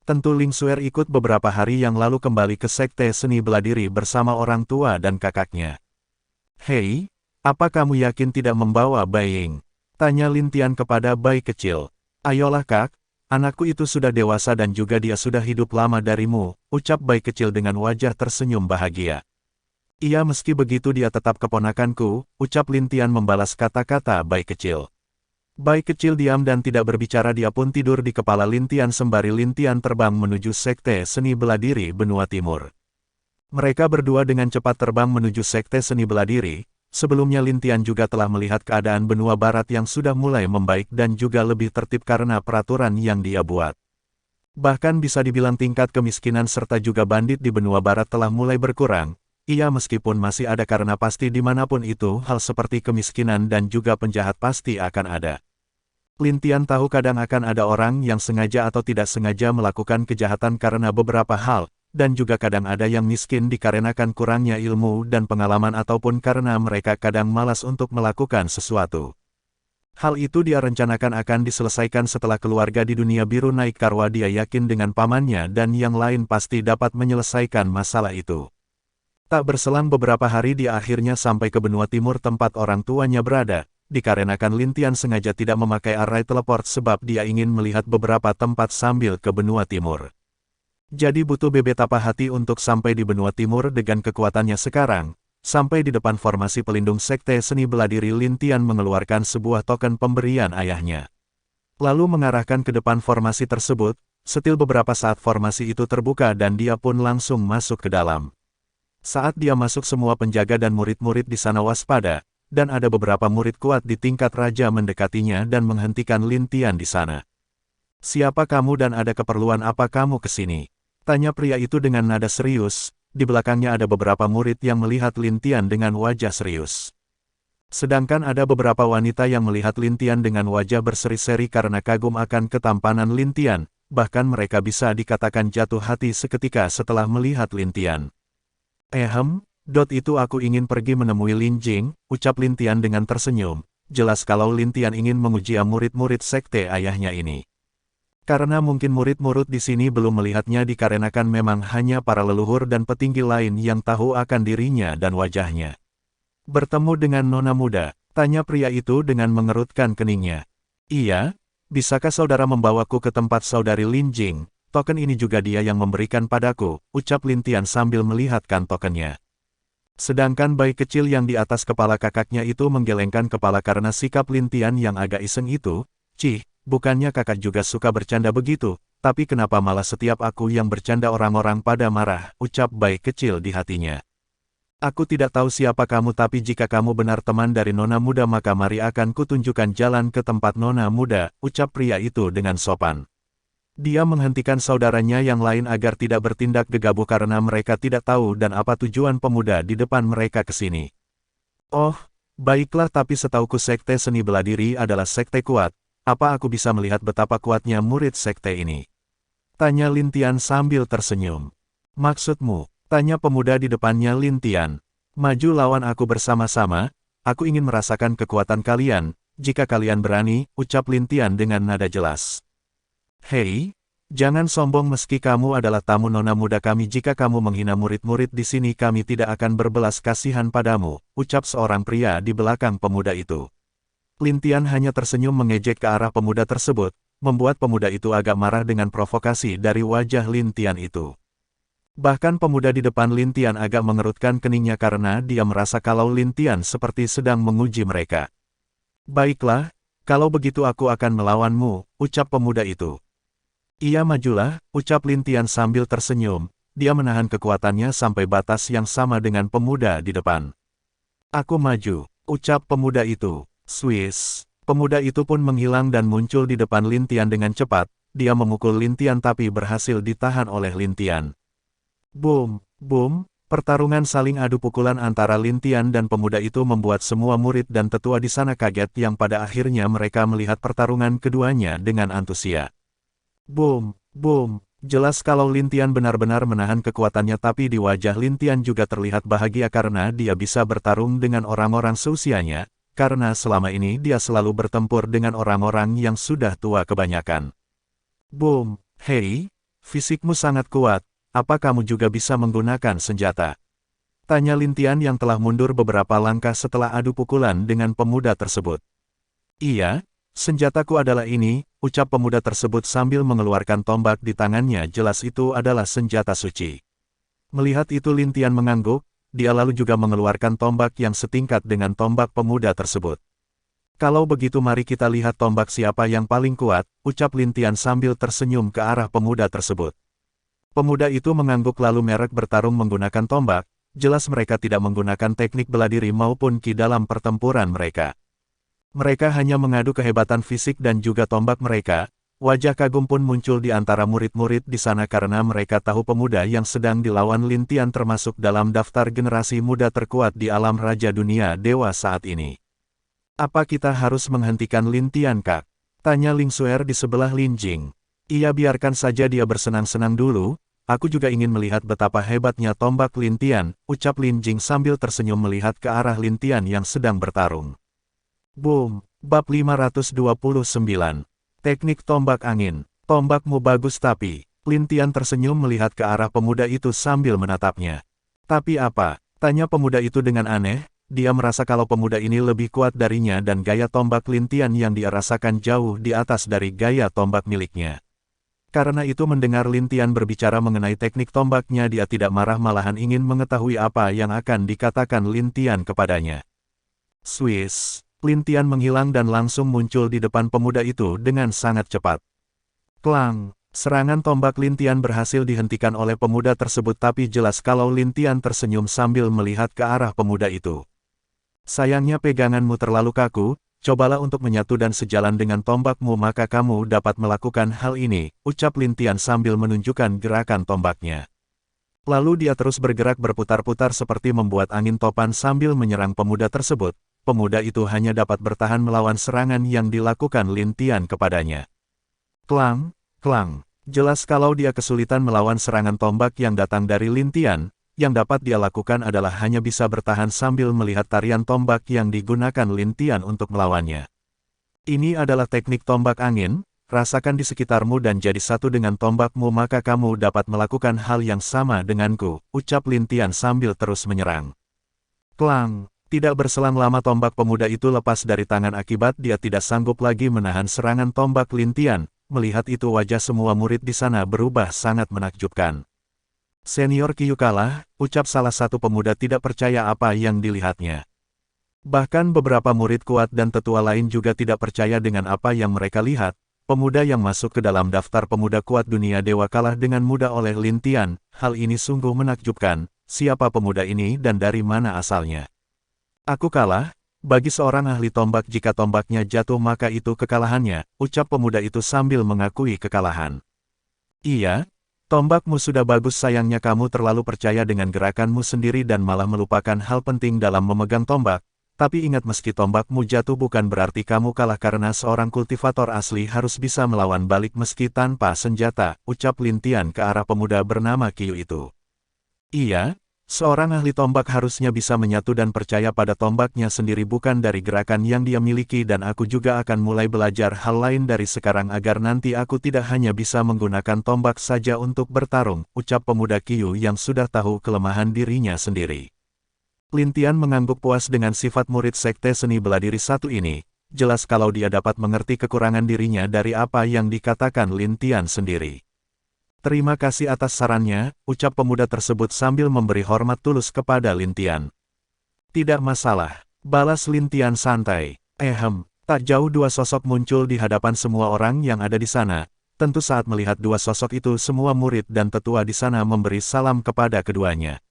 Tentu Ling Xuer ikut beberapa hari yang lalu kembali ke sekte seni bela diri bersama orang tua dan kakaknya. Hei, apa kamu yakin tidak membawa bayi Ying? Tanya Lin Tian kepada bayi kecil. Ayolah kak, anakku itu sudah dewasa dan juga dia sudah hidup lama darimu, ucap bayi kecil dengan wajah tersenyum bahagia. Iya meski begitu dia tetap keponakanku, ucap Lin Tian membalas kata-kata bayi kecil. Bayi kecil diam dan tidak berbicara dia pun tidur di kepala Lin Tian sembari Lin Tian terbang menuju sekte seni bela diri benua timur. Mereka berdua dengan cepat terbang menuju sekte seni bela diri. Sebelumnya Lin Tian juga telah melihat keadaan benua barat yang sudah mulai membaik dan juga lebih tertib karena peraturan yang dia buat. Bahkan bisa dibilang tingkat kemiskinan serta juga bandit di benua barat telah mulai berkurang. Iya meskipun masih ada karena pasti dimanapun itu hal seperti kemiskinan dan juga penjahat pasti akan ada. Lin Tian tahu kadang akan ada orang yang sengaja atau tidak sengaja melakukan kejahatan karena beberapa hal. Dan juga kadang ada yang miskin dikarenakan kurangnya ilmu dan pengalaman ataupun karena mereka kadang malas untuk melakukan sesuatu. Hal itu dia rencanakan akan diselesaikan setelah keluarga di dunia biru naik karwa dia yakin dengan pamannya dan yang lain pasti dapat menyelesaikan masalah itu. Tak berselang beberapa hari dia akhirnya sampai ke benua timur tempat orang tuanya berada, dikarenakan Lin Tian sengaja tidak memakai array teleport sebab dia ingin melihat beberapa tempat sambil ke benua timur. Jadi butuh bebet apa hati untuk sampai di benua timur dengan kekuatannya sekarang. Sampai di depan formasi pelindung sekte seni bela diri Lin Tian mengeluarkan sebuah token pemberian ayahnya. Lalu mengarahkan ke depan formasi tersebut, setil beberapa saat formasi itu terbuka dan dia pun langsung masuk ke dalam. Saat dia masuk semua penjaga dan murid-murid di sana waspada, dan ada beberapa murid kuat di tingkat raja mendekatinya dan menghentikan Lin Tian di sana. Siapa kamu dan ada keperluan apa kamu ke sini? Tanya pria itu dengan nada serius, di belakangnya ada beberapa murid yang melihat Lin Tian dengan wajah serius. Sedangkan ada beberapa wanita yang melihat Lin Tian dengan wajah berseri-seri karena kagum akan ketampanan Lin Tian, bahkan mereka bisa dikatakan jatuh hati seketika setelah melihat Lin Tian. Itu aku ingin pergi menemui Lin Jing, ucap Lin Tian dengan tersenyum, jelas kalau Lin Tian ingin menguji murid-murid sekte ayahnya ini. Karena mungkin murid-murid di sini belum melihatnya dikarenakan memang hanya para leluhur dan petinggi lain yang tahu akan dirinya dan wajahnya. Bertemu dengan nona muda, tanya pria itu dengan mengerutkan keningnya. Iya, bisakah saudara membawaku ke tempat saudari Lin Jing? Token ini juga dia yang memberikan padaku, ucap Lin Tian sambil melihatkan tokennya. Sedangkan bayi kecil yang di atas kepala kakaknya itu menggelengkan kepala karena sikap Lin Tian yang agak iseng itu. Cih, bukannya kakak juga suka bercanda begitu, tapi kenapa malah setiap aku yang bercanda orang-orang pada marah, ucap bayi kecil di hatinya. Aku tidak tahu siapa kamu tapi jika kamu benar teman dari nona muda maka mari akan kutunjukkan jalan ke tempat nona muda, ucap pria itu dengan sopan. Dia menghentikan saudaranya yang lain agar tidak bertindak gegabah karena mereka tidak tahu dan apa tujuan pemuda di depan mereka ke sini. Oh, baiklah tapi setauku sekte seni bela diri adalah sekte kuat, apa aku bisa melihat betapa kuatnya murid sekte ini? Tanya Lin Tian sambil tersenyum. Maksudmu? Tanya pemuda di depannya Lin Tian. Maju lawan aku bersama-sama, aku ingin merasakan kekuatan kalian, jika kalian berani, ucap Lin Tian dengan nada jelas. Hei, jangan sombong meski kamu adalah tamu nona muda kami jika kamu menghina murid-murid di sini kami tidak akan berbelas kasihan padamu, ucap seorang pria di belakang pemuda itu. Lin Tian hanya tersenyum mengejek ke arah pemuda tersebut, membuat pemuda itu agak marah dengan provokasi dari wajah Lin Tian itu. Bahkan pemuda di depan Lin Tian agak mengerutkan keningnya karena dia merasa kalau Lin Tian seperti sedang menguji mereka. Baiklah, kalau begitu aku akan melawanmu, ucap pemuda itu. Iya majulah, ucap Lin Tian sambil tersenyum, dia menahan kekuatannya sampai batas yang sama dengan pemuda di depan. Aku maju, ucap pemuda itu. Swiss. Pemuda itu pun menghilang dan muncul di depan Lin Tian dengan cepat, dia memukul Lin Tian tapi berhasil ditahan oleh Lin Tian. Boom, boom, pertarungan saling adu pukulan antara Lin Tian dan pemuda itu membuat semua murid dan tetua di sana kaget yang pada akhirnya mereka melihat pertarungan keduanya dengan antusias. Boom, boom, jelas kalau Lin Tian benar-benar menahan kekuatannya tapi di wajah Lin Tian juga terlihat bahagia karena dia bisa bertarung dengan orang-orang seusianya, karena selama ini dia selalu bertempur dengan orang-orang yang sudah tua kebanyakan. Boom, hei, fisikmu sangat kuat, apa kamu juga bisa menggunakan senjata? Tanya Lin Tian yang telah mundur beberapa langkah setelah adu pukulan dengan pemuda tersebut. Iya, senjataku adalah ini, ucap pemuda tersebut sambil mengeluarkan tombak di tangannya jelas itu adalah senjata suci. Melihat itu Lin Tian mengangguk, dia lalu juga mengeluarkan tombak yang setingkat dengan tombak pemuda tersebut. Kalau begitu mari kita lihat tombak siapa yang paling kuat, ucap Lin Tian sambil tersenyum ke arah pemuda tersebut. Pemuda itu mengangguk lalu merek bertarung menggunakan tombak, jelas mereka tidak menggunakan teknik bela diri maupun ki dalam pertempuran mereka. Mereka hanya mengadu kehebatan fisik dan juga tombak mereka. Wajah kagum pun muncul di antara murid-murid di sana karena mereka tahu pemuda yang sedang dilawan Lin Tian termasuk dalam daftar generasi muda terkuat di alam raja dunia dewa saat ini. Apa kita harus menghentikan Lin Tian kak? Tanya Ling Xuer di sebelah Lin Jing. Iya biarkan saja dia bersenang-senang dulu, aku juga ingin melihat betapa hebatnya tombak Lin Tian, ucap Lin Jing sambil tersenyum melihat ke arah Lin Tian yang sedang bertarung. Boom, bab 529. Teknik tombak angin. Tombakmu bagus tapi, Lin Tian tersenyum melihat ke arah pemuda itu sambil menatapnya. Tapi apa? Tanya pemuda itu dengan aneh, dia merasa kalau pemuda ini lebih kuat darinya dan gaya tombak Lin Tian yang dia rasakan jauh di atas dari gaya tombak miliknya. Karena itu mendengar Lin Tian berbicara mengenai teknik tombaknya dia tidak marah malahan ingin mengetahui apa yang akan dikatakan Lin Tian kepadanya. Swiss. Lin Tian menghilang dan langsung muncul di depan pemuda itu dengan sangat cepat. Klang, serangan tombak Lin Tian berhasil dihentikan oleh pemuda tersebut tapi jelas kalau Lin Tian tersenyum sambil melihat ke arah pemuda itu. Sayangnya peganganmu terlalu kaku, cobalah untuk menyatu dan sejalan dengan tombakmu maka kamu dapat melakukan hal ini, ucap Lin Tian sambil menunjukkan gerakan tombaknya. Lalu dia terus bergerak berputar-putar seperti membuat angin topan sambil menyerang pemuda tersebut. Pemuda itu hanya dapat bertahan melawan serangan yang dilakukan Lin Tian kepadanya. Klang, klang. Jelas kalau dia kesulitan melawan serangan tombak yang datang dari Lin Tian, yang dapat dia lakukan adalah hanya bisa bertahan sambil melihat tarian tombak yang digunakan Lin Tian untuk melawannya. Ini adalah teknik tombak angin, rasakan di sekitarmu dan jadi satu dengan tombakmu maka kamu dapat melakukan hal yang sama denganku, ucap Lin Tian sambil terus menyerang. Klang! Tidak berselang lama tombak pemuda itu lepas dari tangan akibat dia tidak sanggup lagi menahan serangan tombak Lin Tian. Melihat itu wajah semua murid di sana berubah sangat menakjubkan. Senior Qiu kalah, ucap salah satu pemuda tidak percaya apa yang dilihatnya. Bahkan beberapa murid kuat dan tetua lain juga tidak percaya dengan apa yang mereka lihat. Pemuda yang masuk ke dalam daftar pemuda kuat dunia dewa kalah dengan mudah oleh Lin Tian. Hal ini sungguh menakjubkan. Siapa pemuda ini dan dari mana asalnya? Aku kalah? Bagi seorang ahli tombak jika tombaknya jatuh maka itu kekalahannya, ucap pemuda itu sambil mengakui kekalahan. Iya, tombakmu sudah bagus sayangnya kamu terlalu percaya dengan gerakanmu sendiri dan malah melupakan hal penting dalam memegang tombak. Tapi ingat meski tombakmu jatuh bukan berarti kamu kalah karena seorang kultivator asli harus bisa melawan balik meski tanpa senjata, ucap Lin Tian ke arah pemuda bernama Qiu itu. Iya, seorang ahli tombak harusnya bisa menyatu dan percaya pada tombaknya sendiri bukan dari gerakan yang dia miliki dan aku juga akan mulai belajar hal lain dari sekarang agar nanti aku tidak hanya bisa menggunakan tombak saja untuk bertarung, ucap pemuda Qiu yang sudah tahu kelemahan dirinya sendiri. Lin Tian mengangguk puas dengan sifat murid Sekte Seni Beladiri satu ini, jelas kalau dia dapat mengerti kekurangan dirinya dari apa yang dikatakan Lin Tian sendiri. Terima kasih atas sarannya, ucap pemuda tersebut sambil memberi hormat tulus kepada Lin Tian. Tidak masalah, balas Lin Tian santai. Tak jauh dua sosok muncul di hadapan semua orang yang ada di sana. Tentu saat melihat dua sosok itu semua murid dan tetua di sana memberi salam kepada keduanya.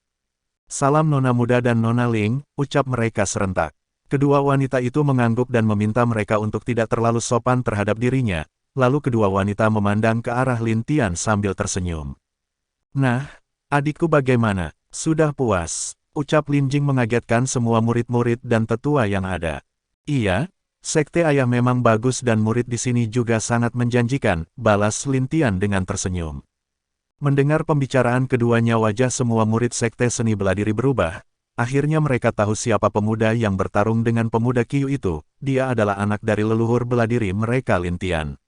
Salam Nona Muda dan Nona Ling, ucap mereka serentak. Kedua wanita itu mengangguk dan meminta mereka untuk tidak terlalu sopan terhadap dirinya, lalu kedua wanita memandang ke arah Lin Tian sambil tersenyum. Nah, adikku bagaimana? Sudah puas, ucap Lin Jing mengagetkan semua murid-murid dan tetua yang ada. Iya, sekte ayah memang bagus dan murid di sini juga sangat menjanjikan, balas Lin Tian dengan tersenyum. Mendengar pembicaraan keduanya wajah semua murid Sekte Seni Beladiri berubah. Akhirnya mereka tahu siapa pemuda yang bertarung dengan pemuda Qiu itu. Dia adalah anak dari leluhur beladiri mereka Lin Tian.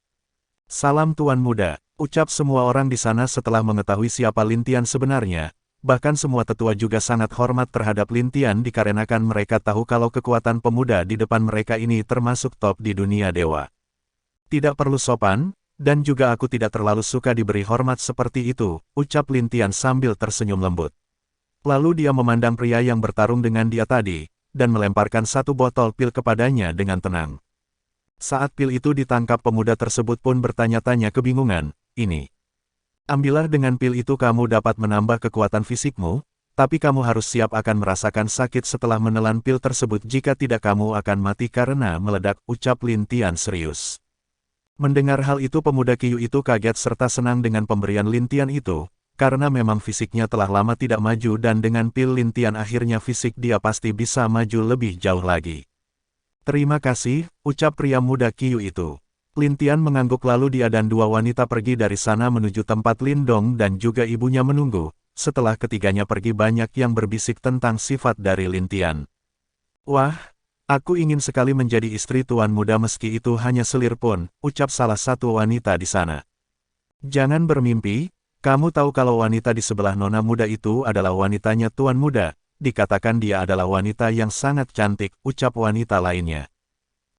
Salam Tuan Muda, ucap semua orang di sana setelah mengetahui siapa Lin Tian sebenarnya. Bahkan semua tetua juga sangat hormat terhadap Lin Tian dikarenakan mereka tahu kalau kekuatan pemuda di depan mereka ini termasuk top di dunia dewa. Tidak perlu sopan. Dan juga aku tidak terlalu suka diberi hormat seperti itu, ucap Lin Tian sambil tersenyum lembut. Lalu dia memandang pria yang bertarung dengan dia tadi, dan melemparkan satu botol pil kepadanya dengan tenang. Saat pil itu ditangkap pemuda tersebut pun bertanya-tanya kebingungan, ini. Ambillah dengan pil itu kamu dapat menambah kekuatan fisikmu, tapi kamu harus siap akan merasakan sakit setelah menelan pil tersebut jika tidak kamu akan mati karena meledak, ucap Lin Tian serius. Mendengar hal itu pemuda Qiu itu kaget serta senang dengan pemberian Lin Tian itu, karena memang fisiknya telah lama tidak maju dan dengan pil Lin Tian akhirnya fisik dia pasti bisa maju lebih jauh lagi. Terima kasih, ucap pria muda Qiu itu. Lin Tian mengangguk lalu dia dan dua wanita pergi dari sana menuju tempat Lin Dong dan juga ibunya menunggu. Setelah ketiganya pergi banyak yang berbisik tentang sifat dari Lin Tian. Wah! Aku ingin sekali menjadi istri Tuan Muda meski itu hanya selir pun, ucap salah satu wanita di sana. Jangan bermimpi, kamu tahu kalau wanita di sebelah Nona Muda itu adalah wanitanya Tuan Muda, dikatakan dia adalah wanita yang sangat cantik, ucap wanita lainnya.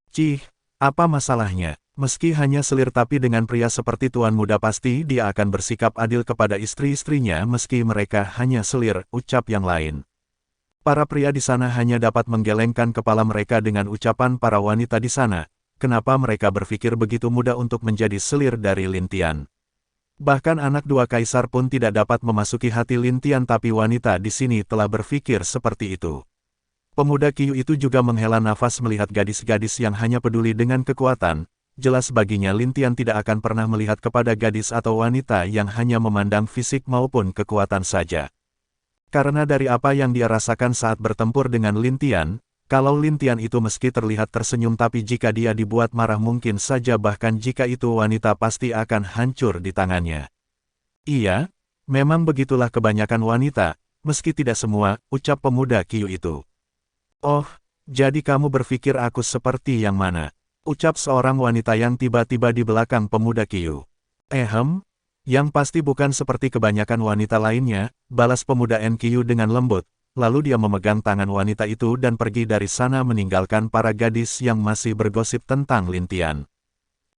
Cih, apa masalahnya? Meski hanya selir tapi dengan pria seperti Tuan Muda pasti dia akan bersikap adil kepada istri-istrinya meski mereka hanya selir, ucap yang lain. Para pria di sana hanya dapat menggelengkan kepala mereka dengan ucapan para wanita di sana, kenapa mereka berpikir begitu mudah untuk menjadi selir dari Lin Tian. Bahkan anak dua kaisar pun tidak dapat memasuki hati Lin Tian tapi wanita di sini telah berpikir seperti itu. Pemuda Qiu itu juga menghela nafas melihat gadis-gadis yang hanya peduli dengan kekuatan, jelas baginya Lin Tian tidak akan pernah melihat kepada gadis atau wanita yang hanya memandang fisik maupun kekuatan saja. Karena dari apa yang dia rasakan saat bertempur dengan Lin Tian, kalau Lin Tian itu meski terlihat tersenyum tapi jika dia dibuat marah mungkin saja bahkan jika itu wanita pasti akan hancur di tangannya. Iya, memang begitulah kebanyakan wanita, meski tidak semua, ucap pemuda Qiu itu. Oh, jadi kamu berpikir aku seperti yang mana? Ucap seorang wanita yang tiba-tiba di belakang pemuda Qiu. Yang pasti bukan seperti kebanyakan wanita lainnya, balas pemuda NQ dengan lembut, lalu dia memegang tangan wanita itu dan pergi dari sana meninggalkan para gadis yang masih bergosip tentang Lin Tian.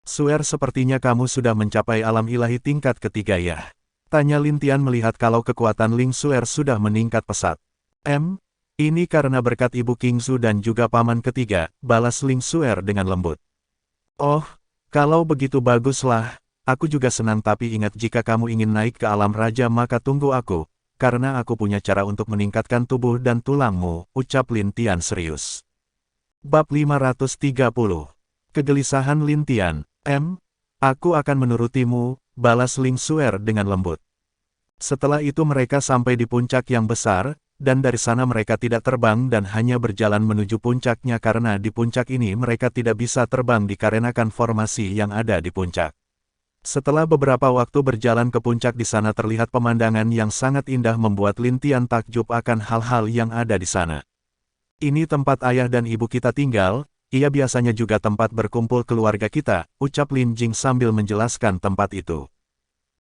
Suer, sepertinya kamu sudah mencapai alam ilahi tingkat ketiga ya? Tanya Lin Tian melihat kalau kekuatan Ling Suer sudah meningkat pesat. Ini karena berkat Ibu Qingzu dan juga paman ketiga, balas Ling Suer dengan lembut. Oh, kalau begitu baguslah. Aku juga senang, tapi ingat, jika kamu ingin naik ke alam raja maka tunggu aku, karena aku punya cara untuk meningkatkan tubuh dan tulangmu, ucap Lin Tian serius. Bab 530. Kegelisahan Lin Tian. Aku akan menurutimu, balas Ling Suer dengan lembut. Setelah itu mereka sampai di puncak yang besar, dan dari sana mereka tidak terbang dan hanya berjalan menuju puncaknya karena di puncak ini mereka tidak bisa terbang dikarenakan formasi yang ada di puncak. Setelah beberapa waktu berjalan ke puncak, di sana terlihat pemandangan yang sangat indah membuat Lin Tian takjub akan hal-hal yang ada di sana. Ini tempat ayah dan ibu kita tinggal, ia biasanya juga tempat berkumpul keluarga kita, ucap Lin Jing sambil menjelaskan tempat itu.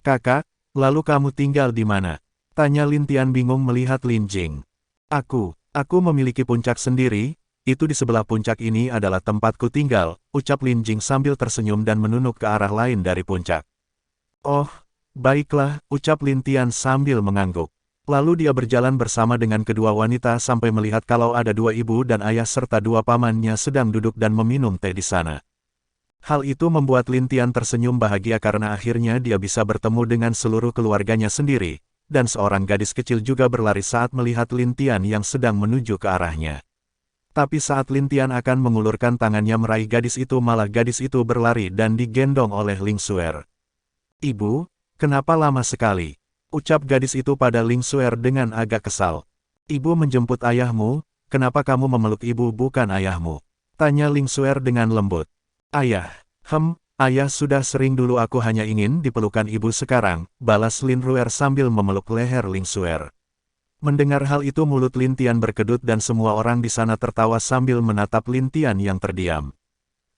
Kakak, lalu kamu tinggal di mana? Tanya Lin Tian bingung melihat Lin Jing. Aku memiliki puncak sendiri. Itu di sebelah puncak ini adalah tempatku tinggal, ucap Lin Jing sambil tersenyum dan menunjuk ke arah lain dari puncak. Oh, baiklah, ucap Lin Tian sambil mengangguk. Lalu dia berjalan bersama dengan kedua wanita sampai melihat kalau ada dua ibu dan ayah serta dua pamannya sedang duduk dan meminum teh di sana. Hal itu membuat Lin Tian tersenyum bahagia karena akhirnya dia bisa bertemu dengan seluruh keluarganya sendiri, dan seorang gadis kecil juga berlari saat melihat Lin Tian yang sedang menuju ke arahnya. Tapi saat Lin Tian akan mengulurkan tangannya meraih gadis itu, malah gadis itu berlari dan digendong oleh Ling Suer. Ibu, kenapa lama sekali? Ucap gadis itu pada Ling Suer dengan agak kesal. Ibu menjemput ayahmu, kenapa kamu memeluk ibu bukan ayahmu? Tanya Ling Suer dengan lembut. Ayah, ayah sudah sering dulu, aku hanya ingin dipelukan ibu sekarang, balas Lin Ruer sambil memeluk leher Ling Suer. Mendengar hal itu mulut Lin Tian berkedut dan semua orang di sana tertawa sambil menatap Lin Tian yang terdiam.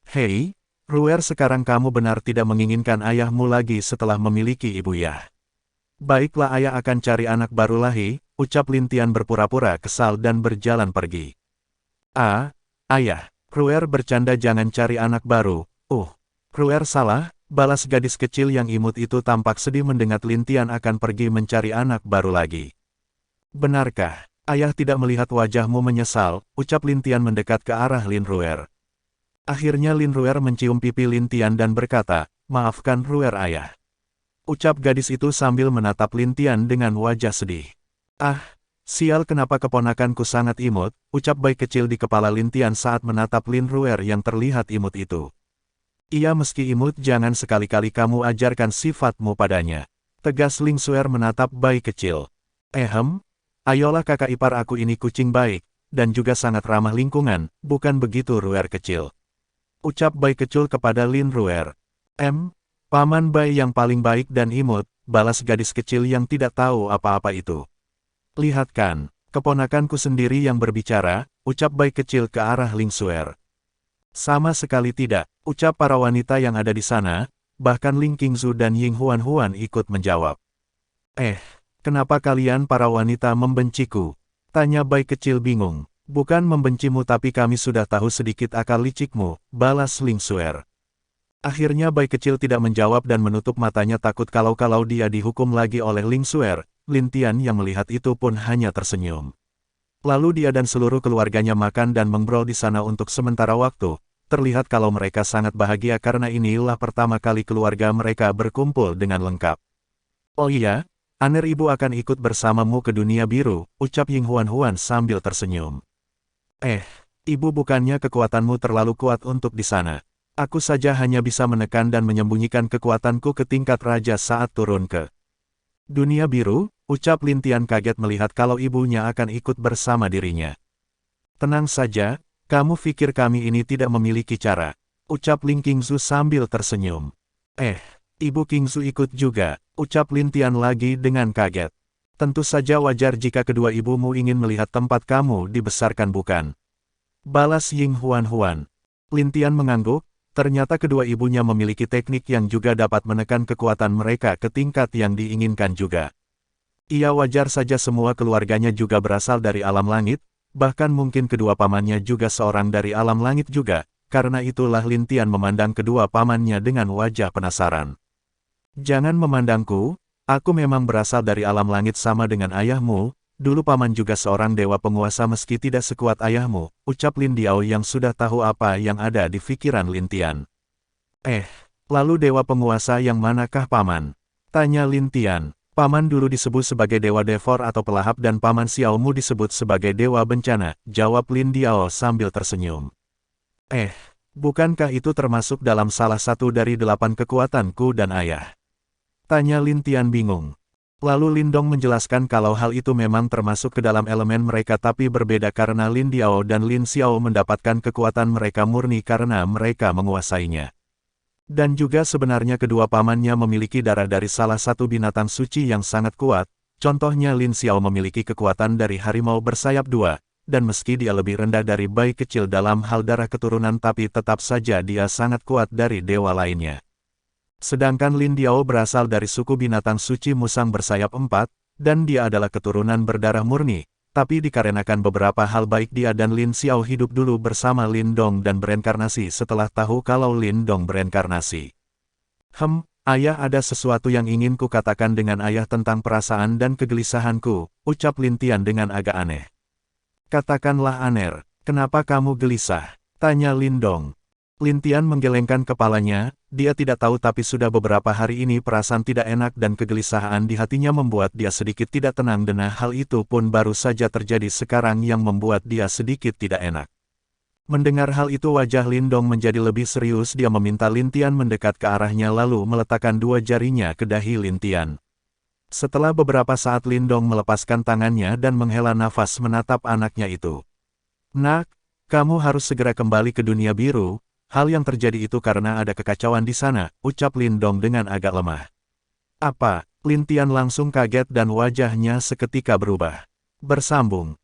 Hei, Ruer, sekarang kamu benar tidak menginginkan ayahmu lagi setelah memiliki ibu ya? Baiklah, ayah akan cari anak baru lagi, ucap Lin Tian berpura-pura kesal dan berjalan pergi. Ayah, Ruer bercanda, jangan cari anak baru. Ruer salah, balas gadis kecil yang imut itu tampak sedih mendengar Lin Tian akan pergi mencari anak baru lagi. Benarkah, ayah tidak melihat wajahmu menyesal, ucap Lin Tian mendekat ke arah Lin Ruer. Akhirnya Lin Ruer mencium pipi Lin Tian dan berkata, maafkan Ruer ayah. Ucap gadis itu sambil menatap Lin Tian dengan wajah sedih. Sial, kenapa keponakanku sangat imut, ucap bayi kecil di kepala Lin Tian saat menatap Lin Ruer yang terlihat imut itu. Ia meski imut, jangan sekali-kali kamu ajarkan sifatmu padanya. Tegas Ling Suer menatap bayi kecil. Ayolah kakak ipar aku ini kucing baik, dan juga sangat ramah lingkungan, bukan begitu Ruer kecil? Ucap bayi kecil kepada Lin Ruer. Paman bayi yang paling baik dan imut, balas gadis kecil yang tidak tahu apa-apa itu. Lihat kan, keponakanku sendiri yang berbicara, ucap bayi kecil ke arah Ling Suer. Sama sekali tidak, ucap para wanita yang ada di sana, bahkan Ling Qingzu dan Ying Huan Huan ikut menjawab. Kenapa kalian para wanita membenciku? Tanya bayi kecil bingung. Bukan membencimu, tapi kami sudah tahu sedikit akal licikmu, balas Ling Suer. Akhirnya bayi kecil tidak menjawab dan menutup matanya takut kalau dia dihukum lagi oleh Ling Suer. Lin Tian yang melihat itu pun hanya tersenyum. Lalu dia dan seluruh keluarganya makan dan mengobrol di sana untuk sementara waktu. Terlihat kalau mereka sangat bahagia karena inilah pertama kali keluarga mereka berkumpul dengan lengkap. Oh iya, Aner, ibu akan ikut bersamamu ke dunia biru, ucap Ying Huan Huan sambil tersenyum. Ibu, bukannya kekuatanmu terlalu kuat untuk di sana. Aku saja hanya bisa menekan dan menyembunyikan kekuatanku ke tingkat raja saat turun ke dunia biru, ucap Lin Tian kaget melihat kalau ibunya akan ikut bersama dirinya. Tenang saja, kamu pikir kami ini tidak memiliki cara, ucap Ling Qingzu sambil tersenyum. Ibu Qingzu ikut juga, ucap Lin Tian lagi dengan kaget. Tentu saja wajar jika kedua ibumu ingin melihat tempat kamu dibesarkan, bukan? Balas Ying Huan Huan. Lin Tian mengangguk, Ternyata kedua ibunya memiliki teknik yang juga dapat menekan kekuatan mereka ke tingkat yang diinginkan juga. Ia wajar saja semua keluarganya juga berasal dari alam langit, bahkan mungkin kedua pamannya juga seorang dari alam langit juga, karena itulah Lin Tian memandang kedua pamannya dengan wajah penasaran. Jangan memandangku, aku memang berasal dari alam langit sama dengan ayahmu, dulu paman juga seorang dewa penguasa meski tidak sekuat ayahmu, ucap Lin Diao yang sudah tahu apa yang ada di pikiran Lin Tian. Lalu dewa penguasa yang manakah paman? Tanya Lin Tian. Paman dulu disebut sebagai Dewa Devor atau pelahap dan Paman Xiaomu disebut sebagai Dewa Bencana, jawab Lin Diao sambil tersenyum. Bukankah itu termasuk dalam salah satu dari 8 kekuatanku dan ayah? Tanya Lin Tian bingung. Lalu Lin Dong menjelaskan kalau hal itu memang termasuk ke dalam elemen mereka tapi berbeda karena Lin Diao dan Lin Xiao mendapatkan kekuatan mereka murni karena mereka menguasainya. Dan juga sebenarnya kedua pamannya memiliki darah dari salah satu binatang suci yang sangat kuat, contohnya Lin Xiao memiliki kekuatan dari harimau bersayap 2, dan meski dia lebih rendah dari bayi kecil dalam hal darah keturunan tapi tetap saja dia sangat kuat dari dewa lainnya. Sedangkan Lin Diao berasal dari suku binatang suci musang bersayap 4, dan dia adalah keturunan berdarah murni. Tapi dikarenakan beberapa hal baik dia dan Lin Xiao hidup dulu bersama Lin Dong dan bereinkarnasi setelah tahu kalau Lin Dong bereinkarnasi. Ayah ada sesuatu yang ingin ku katakan dengan ayah tentang perasaan dan kegelisahanku, ucap Lin Tian dengan agak aneh. Katakanlah Aner, kenapa kamu gelisah? Tanya Lin Dong. Lin Tian menggelengkan kepalanya, dia tidak tahu tapi sudah beberapa hari ini perasaan tidak enak dan kegelisahan di hatinya membuat dia sedikit tidak tenang dan hal itu pun baru saja terjadi sekarang yang membuat dia sedikit tidak enak. Mendengar hal itu wajah Lin Dong menjadi lebih serius dia meminta Lin Tian mendekat ke arahnya lalu meletakkan 2 jarinya ke dahi Lin Tian. Setelah beberapa saat Lin Dong melepaskan tangannya dan menghela nafas menatap anaknya itu. Nak, kamu harus segera kembali ke dunia biru. Hal yang terjadi itu karena ada kekacauan di sana, ucap Lin Dong dengan agak lemah. Apa? Lin Tian langsung kaget dan wajahnya seketika berubah. Bersambung.